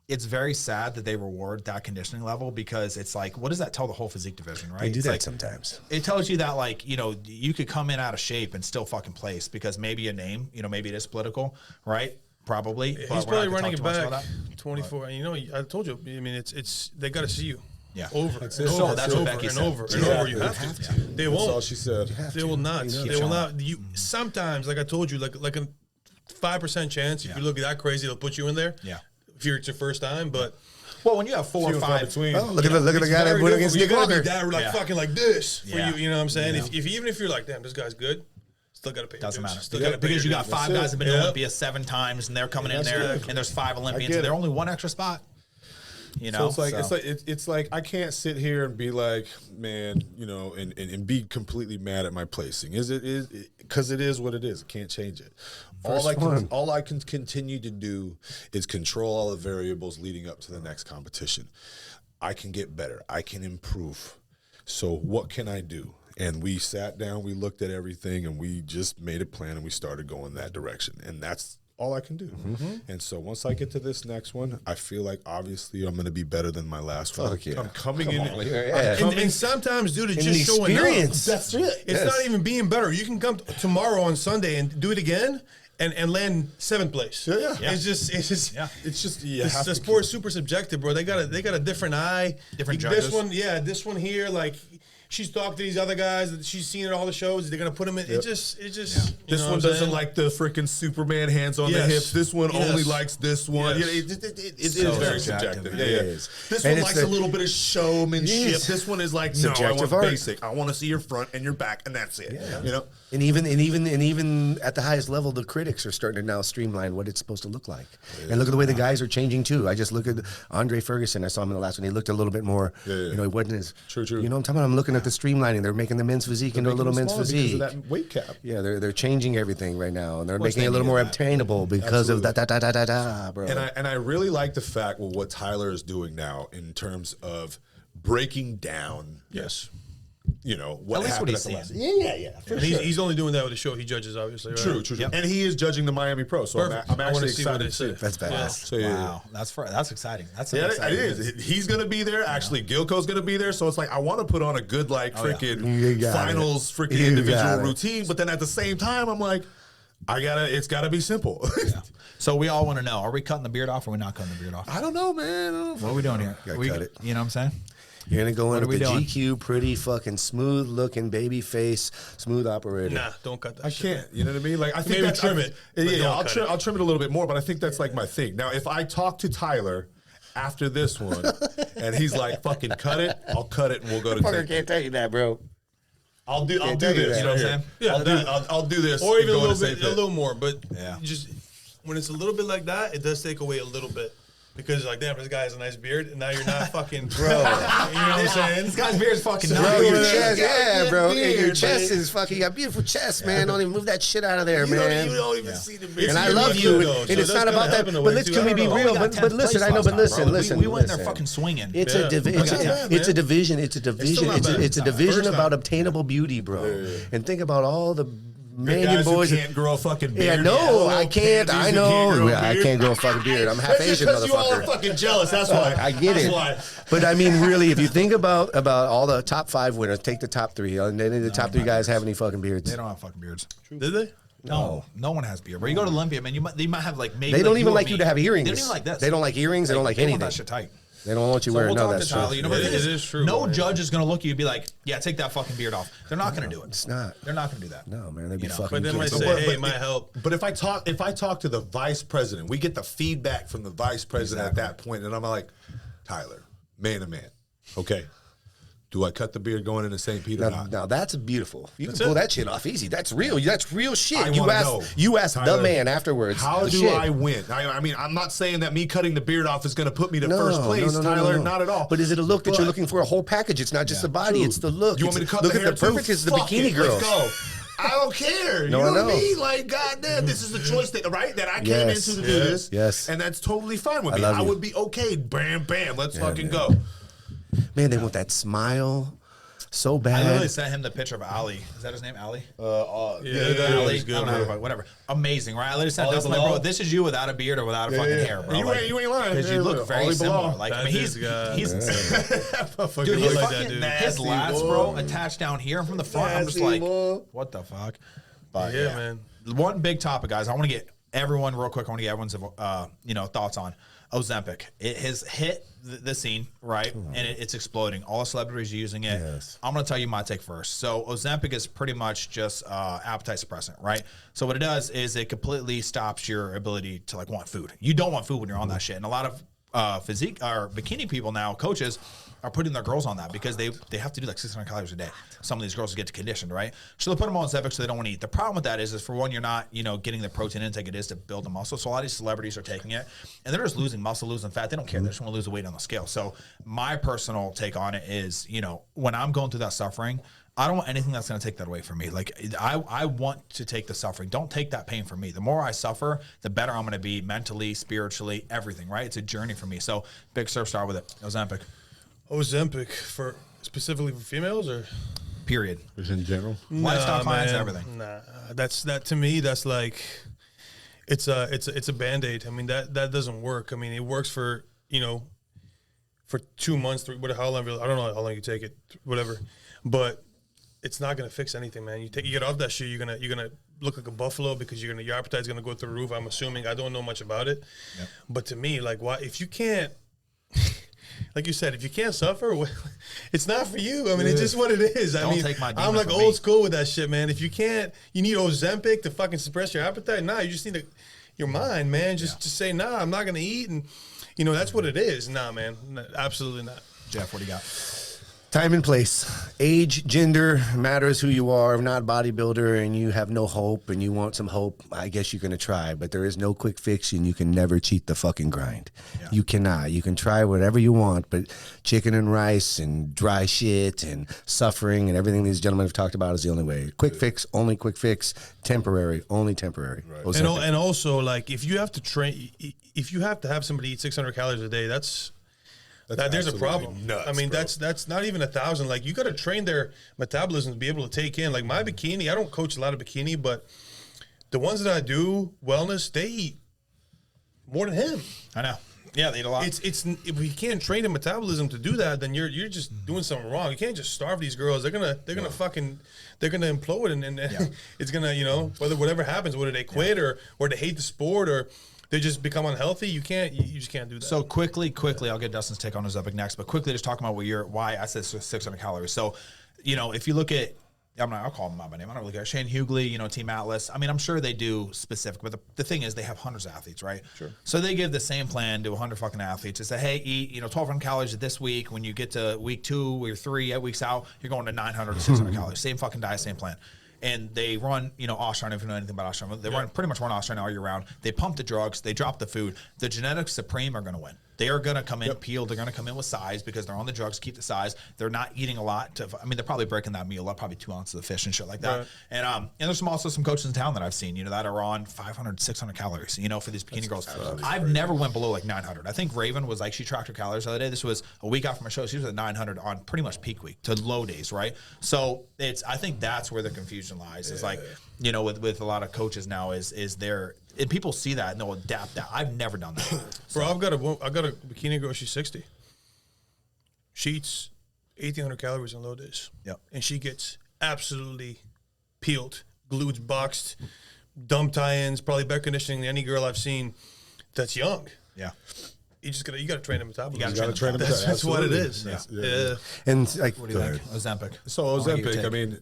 it's very sad that they reward that conditioning level, because it's like, what does that tell the whole physique division, right? They do that sometimes. It tells you that, like, you could come in out of shape and still fucking place, because maybe a name, maybe it is political, right? Probably. He's probably running it back 24. And I told you, I mean, it's they got to see you. Yeah. Over. That's and it. over. That's and what over Becky and said. over and over. You have to. They won't. That's all she said. They will not. They will not. You sometimes, like I told you, like a 5% chance. If you look that crazy, they'll put you in there. Yeah. If it's your first time, but. Well, when you have 4 or 5 between, look at the guy that went against Nick Walker. Fucking like this for you. You know what I'm saying? Yeah. Even if you're like, damn, this guy's good, still got to pay. Doesn't matter. Still got to pay. Because you got 5 guys that have been to Olympia 7 times, and they're coming in there, and there's 5 Olympians, and they're only 1 extra spot. So it's like I can't sit here and be like, man, and be completely mad at my placing. Because it is what it is. I can't change it. All I can continue to do is control all the variables leading up to the next competition. I can get better. I can improve. So what can I do? And we sat down, we looked at everything, and we just made a plan, and we started going that direction. And that's all I can do. Mm-hmm. And so once I get to this next one, I feel like obviously I'm going to be better than my last one. Yeah. I'm coming in. And sometimes, dude, it's just showing up. That's it. It's not even being better. You can come tomorrow on Sunday and do it again and land 7th place. Yeah. It's just the sport's super subjective, bro. They got a different eye. Different judges. This one here, like. She's talked to these other guys that she's seen at all the shows. They're gonna put them in. It just. This one doesn't like the freaking Superman hands on the hips. This one only likes this one. Yes. It is very subjective. It is. This one likes a little bit of showmanship. This one is like, no, I want basic. I want to see your front and your back, and that's it. Yeah. And even at the highest level, the critics are starting to now streamline what it's supposed to look like. Yeah. And look at the way the guys are changing too. I just look at Andre Ferguson. I saw him in the last one. He looked a little bit more. He wasn't as true. You know what I'm talking about? I'm looking at the streamlining. They're making the men's physique into a little men's physique. Because of that weight cap. Yeah, they're changing everything right now, and they're making it a little more obtainable because of bro. And I really like the fact what Tyler is doing now in terms of breaking down. Yes. You know what At least what happened he's at the last. seeing. Yeah. For And he's only doing that with the show he judges, obviously. Right? True. Yep. And he is judging the Miami Pro, so I'm Perfect. I wanna actually see what excited they to see say. it. That's badass. So yeah. Wow, that's exciting. That's Yeah, exciting. it is. He's gonna be there. Actually, Gilco's gonna be there. So it's like I want to put on a good freaking You got finals, it. freaking You individual got it. routine. But then at the same time, I'm like, it's gotta be simple. Yeah. So we all want to know: are we cutting the beard off, or are we not cutting the beard off? I don't know, man. What are we doing here? Gotta cut it. You know what I'm saying? You're gonna go in are with we the doing? GQ, pretty fucking smooth looking baby face, smooth operator. Nah, don't cut that. I shit. can't. You know what I mean? Like I think Maybe that's, trim it, but Yeah, don't I'll cut trim. it. I'll trim it a little bit more, but I think that's like my thing. Now, if I talk to Tyler after this one, and he's like, "Fucking cut it," I'll cut it, and we'll go to. Fucker 10. can't tell you that, bro. I'll do tell you this. that. You know what I'm saying? Yeah, I'll that. I'll do this, Or even a and go little in the bit, same a pit. little more. But Yeah. just when it's a little bit like that, it does take away a little bit. Because like, damn, this guy has a nice beard, and now you're not fucking Bro. You know what I'm saying? This guy's beard is fucking Bro, nuts. your Yeah. chest, yeah, bro. Beard, And your man. chest is fucking. You got beautiful chest, man. Don't even move that shit out of there, man. You don't even see the beard. And I your love look, you, though, and so and it it's does not kinda about that. happen in a But way, let's too. can I we don't be know. real? We got But 10th listen, place I know. last But time, listen, bro. listen. We went there listen. fucking swinging. It's Yeah. a division. It's not bad, It's a man. division. It's a division. not It's bad. a division First about time. obtainable beauty, bro. And think about all the Guys Manian who boys. can't grow a fucking beard. Yeah, no, I can't. I know. I beard. can't grow a fucking beard. I'm half That's just Asian, 'cause you all are motherfucker. fucking jealous. That's why. I get That's it. why. But I mean, really, if you think about all the top 5 winners, take the top 3, and then the top 3 guys have any fucking beards. They don't have fucking beards. Did they? No one has beard. But you go to Olympia, man. They might have like maybe. They don't even or like me. you to have earrings. They don't even like this. They don't like earrings. They don't like They want anything. that shit tight. They don't want you So wearing we'll none of talk that to Tyler. shit. You know, but It the thing is true, No man. judge is going to look at you and be like, "Yeah, take that fucking beard off." They're not going to do it. It's not. They're not going to do that. No, man, they'd be You know, fucking. But they might kids. say, but- hey, but it might help. But if I talk to the vice president, we get the feedback from the vice president at that point, and I'm like, Tyler, man to man, okay, do I cut the beard going into St. Pete or not? Now that's beautiful. You That's can pull it. that shit off easy. That's real. That's real shit. I You wanna asked. know, You asked the Tyler, man afterwards. How the do shit. I win? I mean, I'm not saying that me cutting the beard off is going to put me to No, first place, no, Tyler. Not at all. But is it a look that But- you're looking for? A whole package. It's not just the body. Dude, It's the look. You want me to It's- cut look the at hair the perfect too? is the Fuck bikini it, girls. Let's go. I don't care. No, you I know what I know. mean? Like, goddamn, this is the choice that I came Yes. into to do Yeah. this. Yes. And that's totally fine with me. love I you. would be okay. Bam, bam. Let's fucking man. go. Man, they want that smile so I bad. literally sent him the picture of Ali. Is that his name, Ali? Yeah, Ali. he's good, I don't know, man. whatever. Amazing, right? I literally sent Ali Dustin like, Bilal? bro, this is you without a beard or without a fucking hair, bro. You ain't lying. Because Yeah, you look look, very Ali similar. Bilal. Like, I That's mean, his guy. he's dude, Dude, his like fucking that, dude. his lats, bro, attached down here from the front. I'm just like, what the fuck? But Yeah, man. One big topic, guys. I want to get everyone real quick. I want to get everyone's thoughts on Ozempic. It has hit the scene, right? And it's exploding. All the celebrities are using it. Yes. I'm going to tell you my take first. So Ozempic is pretty much just appetite suppressant, right? So what it does is it completely stops your ability to like want food. You don't want food when you're on that shit. And a lot of physique or bikini people now, coaches, are putting their girls on that because they have to do like 600 calories a day. Some of these girls get conditioned, right? So they put them on Ozempic so they don't want to eat. The problem with that is for one, you're not, getting the protein intake it is to build the muscle. So a lot of these celebrities are taking it and they're just losing muscle, losing fat. They don't care. They just want to lose the weight on the scale. So my personal take on it is, when I'm going through that suffering, I don't want anything that's going to take that away from me. Like I want to take the suffering. Don't take that pain from me. The more I suffer, the better I'm going to be mentally, spiritually, everything, right? It's a journey for me. So big Serb star with it. Ozempic. Ozempic for specifically for females or Period. Just in general. Lifestyle clients, man. everything. Nah, that to me. That's like, it's a Band-Aid. I mean that doesn't work. I mean it works for for 2 months, 3. How long? I don't know how long you take it, whatever. But it's not gonna fix anything, man. You get off that shit, you're gonna look like a buffalo because your appetite's gonna go through the roof. I'm assuming. I don't know much about it, but to me, like, why if you can't. Like you said, if you can't suffer, it's not for you. I mean, it's just what it is. I mean, take my I'm demon like from old me. school with that shit, man. If you can't, you need Ozempic to fucking suppress your appetite. Nah, you just need your mind, man. Just say, nah, I'm not gonna eat, and that's what it is. Nah, man, absolutely not. Jeff, what do you got? Time and place, age, gender matters who you are. If not bodybuilder and you have no hope and you want some hope, I guess you're going to try. But there is no quick fix and you can never cheat the fucking grind. Yeah. You cannot. You can try whatever you want, but chicken and rice and dry shit and suffering and everything these gentlemen have talked about is the only way. Quick fix, only quick fix, temporary, only temporary. Right. And also, like, if you have to train, if you have to have somebody eat 600 calories a day, that's there's a problem. Nuts, I mean, bro. that's not even 1,000. Like, you got to train their metabolism to be able to take in. Like, my bikini, I don't coach a lot of bikini, but the ones that I do wellness, they eat more than him. I know. Yeah, they eat a lot. It's if we can't train the metabolism to do that, then you're just doing something wrong. You can't just starve these girls. They're gonna implode, and it's gonna, whatever happens, whether they quit or they hate the sport or they just become unhealthy. You just can't do that. So quickly, I'll get Dustin's take on Ozempic next, but quickly just talking about why I said 600 calories. So, if you look at, I'll call them by name. I don't really care. Shane Hughley, Team Atlas. I mean, I'm sure they do specific, but the thing is they have hundreds of athletes, right? Sure. So they give the same plan to 100 fucking athletes. They say, hey, eat, 1,200 calories this week. When you get to week 2 or 3, 8 weeks out, you're going to 900 to 600 calories. Same fucking diet, same plan. And they run, Austrian, if you know anything about Austrian. They pretty much run Austrian all year round. They pump the drugs. They drop the food. The genetics supreme are going to win. They are going to come in peeled. They're going to come in with size because they're on the drugs, keep the size. They're not eating a lot. They're probably breaking that meal up, probably 2 ounces of fish and shit like that. Right. And there's also some coaches in town that I've seen, that are on 500, 600 calories, for these bikini girls. I've never went below like 900. I think Raven was like, she tracked her calories the other day. This was a week after my show. She was at 900 on pretty much peak week to low days, right? So I think that's where the confusion lies. It's like, with a lot of coaches now is there. And people see that and they'll adapt that. I've never done that. Bro, I've got a bikini girl. She's 60. She eats 1,800 calories on low days. Yep. And she gets absolutely peeled, glutes boxed, dumb tie-ins, probably better conditioning than any girl I've seen that's young. Yeah. You got to train them metabolism. You got to train them. That's what it is. Yeah. And like, What do you think? Ozempic. So Ozempic, I mean,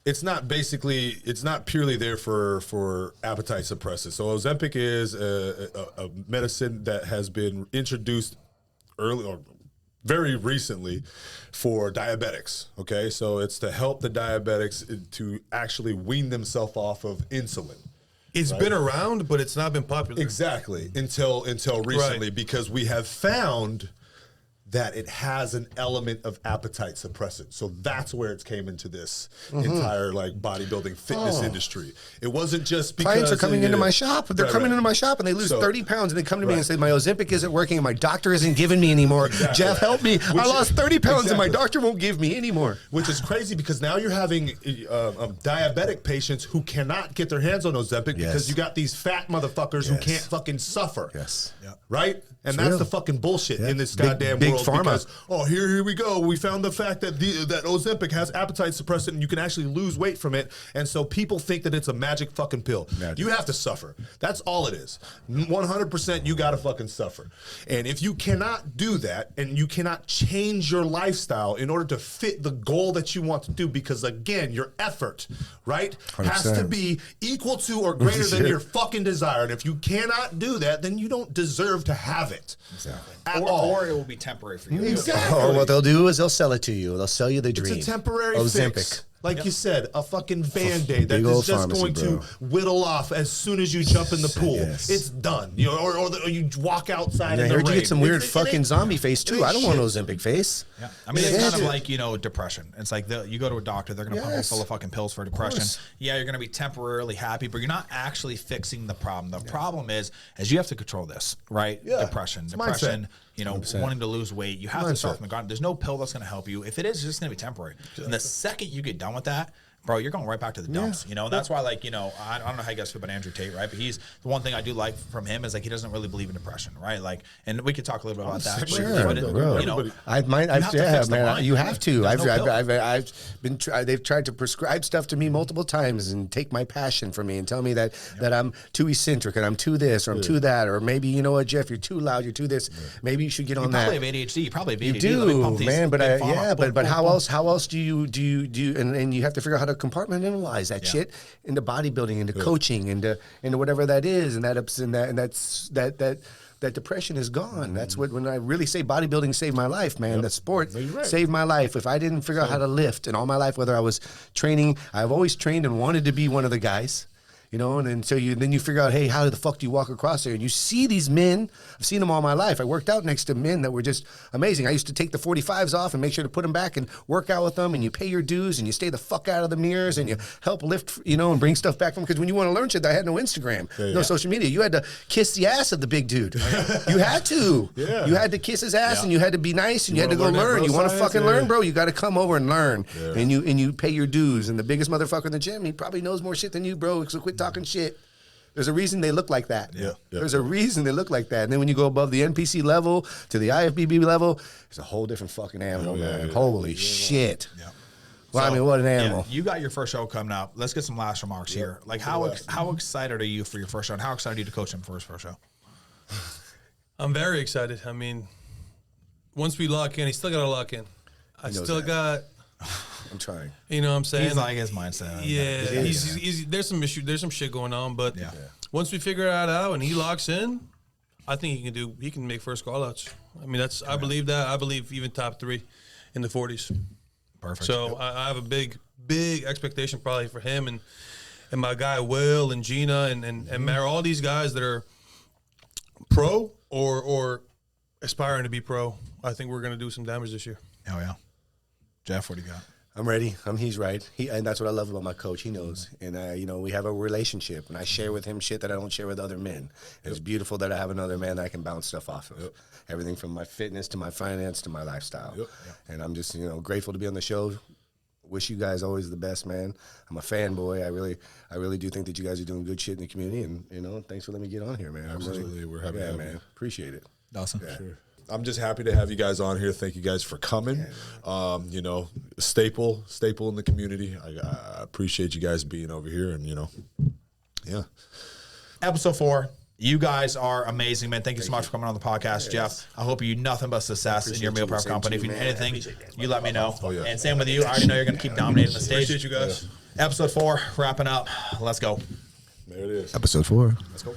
it's not purely there for appetite suppressants. So Ozempic is a medicine that has been introduced early or very recently for diabetics. Okay, so it's to help the diabetics to actually wean themselves off of insulin. It's been around, but it's not been popular. Exactly, until recently, because we have found that it has an element of appetite suppressant. So that's where it came into this entire bodybuilding fitness industry. It wasn't just because clients are coming into my shop. They're coming into my shop and they lose 30 pounds and they come to me and say, my Ozempic isn't working and my doctor isn't giving me anymore. Exactly. Jeff, help me. I lost 30 pounds and my doctor won't give me anymore. Which is crazy because now you're having diabetic patients who cannot get their hands on Ozempic because you got these fat motherfuckers who can't fucking suffer. Yes. Right? And that's the fucking bullshit in this goddamn world. Pharma. Because, here we go. We found the fact that that Ozempic has appetite suppressant and you can actually lose weight from it. And so people think that it's a magic fucking pill. You have to suffer. That's all it is. 100% you got to fucking suffer. And if you cannot do that and you cannot change your lifestyle in order to fit the goal that you want to do, because again, your effort, right, 100%. has to be equal to or greater than your fucking desire. And if you cannot do that, then you don't deserve to have it. Exactly. Or it will be temporary for you. Exactly. Or what they'll do is they'll sell it to you. They'll sell you the dream. It's a temporary Ozempic. fix. Like you said, a fucking Band-Aid that Big is old just pharmacy, going bro. to whittle off as soon as you jump in the pool. Yes. It's done. Or you walk outside I in the heard rain. you get some weird It fucking ain't- zombie face too. it ain't I don't want shit. Ozempic face. Yeah. I mean, it's Yeah. kind of like, depression. It's like you go to a doctor, they're going to pump you full of fucking pills for depression. Yeah, you're going to be temporarily happy, but you're not actually fixing the problem. The problem is you have to control this, right? Yeah. Depression, It's wanting 100%. to lose weight. You have to start from the ground. There's no pill that's going to help you. If it is, it's just going to be temporary. And the second you get done with that, bro, you're going right back to the dumps, And that's why, I don't know how you guys feel about Andrew Tate, right? But he's the one thing I do like from him is he doesn't really believe in depression, right? And we could talk a little bit about that. Sure, but bro. You have to. They've tried to prescribe stuff to me multiple times and take my passion from me and tell me that I'm too eccentric and I'm too this or I'm too that, or maybe, you know what, Jeff, you're too loud, you're too this. Maybe you should get on that. You probably have ADHD. You probably have ADHD. You do, man. But how else do you and you have to figure out how to compartmentalize that shit into bodybuilding, into coaching, into whatever that is, and that depression is gone. That's when I really say bodybuilding saved my life, man. That sport saved my life. If I didn't figure out how to lift, and all my life, whether I was training, I've always trained and wanted to be one of the guys. You know, and then so then you figure out, hey, how the fuck do you walk across there? And you see these men. I've seen them all my life. I worked out next to men that were just amazing. I used to take the 45s off and make sure to put them back and work out with them. And you pay your dues and you stay the fuck out of the mirrors and you help lift, you know, and bring stuff back from. Because when you want to learn shit, I had no Instagram, no social media. You had to kiss the ass of the big dude. You had to. Yeah. You had to kiss his ass and you had to be nice and you had to go learn. You want to fucking learn, bro? You got to come over and learn. Yeah. And you pay your dues. And the biggest motherfucker in the gym, he probably knows more shit than you, bro. So quit talking shit. There's a reason they look like that. Yeah. There's a reason they look like that. And then when you go above the NPC level to the IFBB level, it's a whole different fucking animal, man. Holy shit. Yeah. Well, so, I mean, what an animal. You got your first show coming up. Let's get some last remarks here. Like, how excited are you for your first show? And how excited are you to coach him for his first show? I'm very excited. I mean, once we lock in, he's still got to lock in. I'm trying. You know what I'm saying? He's like his mindset. Yeah, he's there's some shit going on, but once we figure that out and he locks in, I think he can make first call outs. I mean, I believe that. I believe even top 3 in the 40s. Perfect. So I have a big expectation probably for him and my guy Will and Gina and Mara, all these guys that are pro or aspiring to be pro. I think we're going to do some damage this year. Oh yeah. Jeff, what do you got? I'm ready. He's right. And that's what I love about my coach. He knows. And, you know, we have a relationship. And I share with him shit that I don't share with other men. It's beautiful that I have another man that I can bounce stuff off of. Everything from my fitness to my finance to my lifestyle. And I'm just, you know, grateful to be on the show. Wish you guys always the best, man. I'm a fanboy. I really do think that you guys are doing good shit in the community. And, you know, thanks for letting me get on here, man. Absolutely. We're happy to have you. Appreciate it. Awesome. Yeah. Sure. I'm just happy to have you guys on here. Thank you guys for coming. You know, staple in the community. I appreciate you guys being over here, and you know, Episode 4. You guys are amazing, man. Thank you so much for coming on the podcast, Jeff. I hope you nothing but success in your meal prep company. If you need anything, you let me know. And same with you. I already know you're going to keep dominating the stage. Appreciate you guys. Episode 4, wrapping up. Let's go. There it is. Episode 4. Let's go.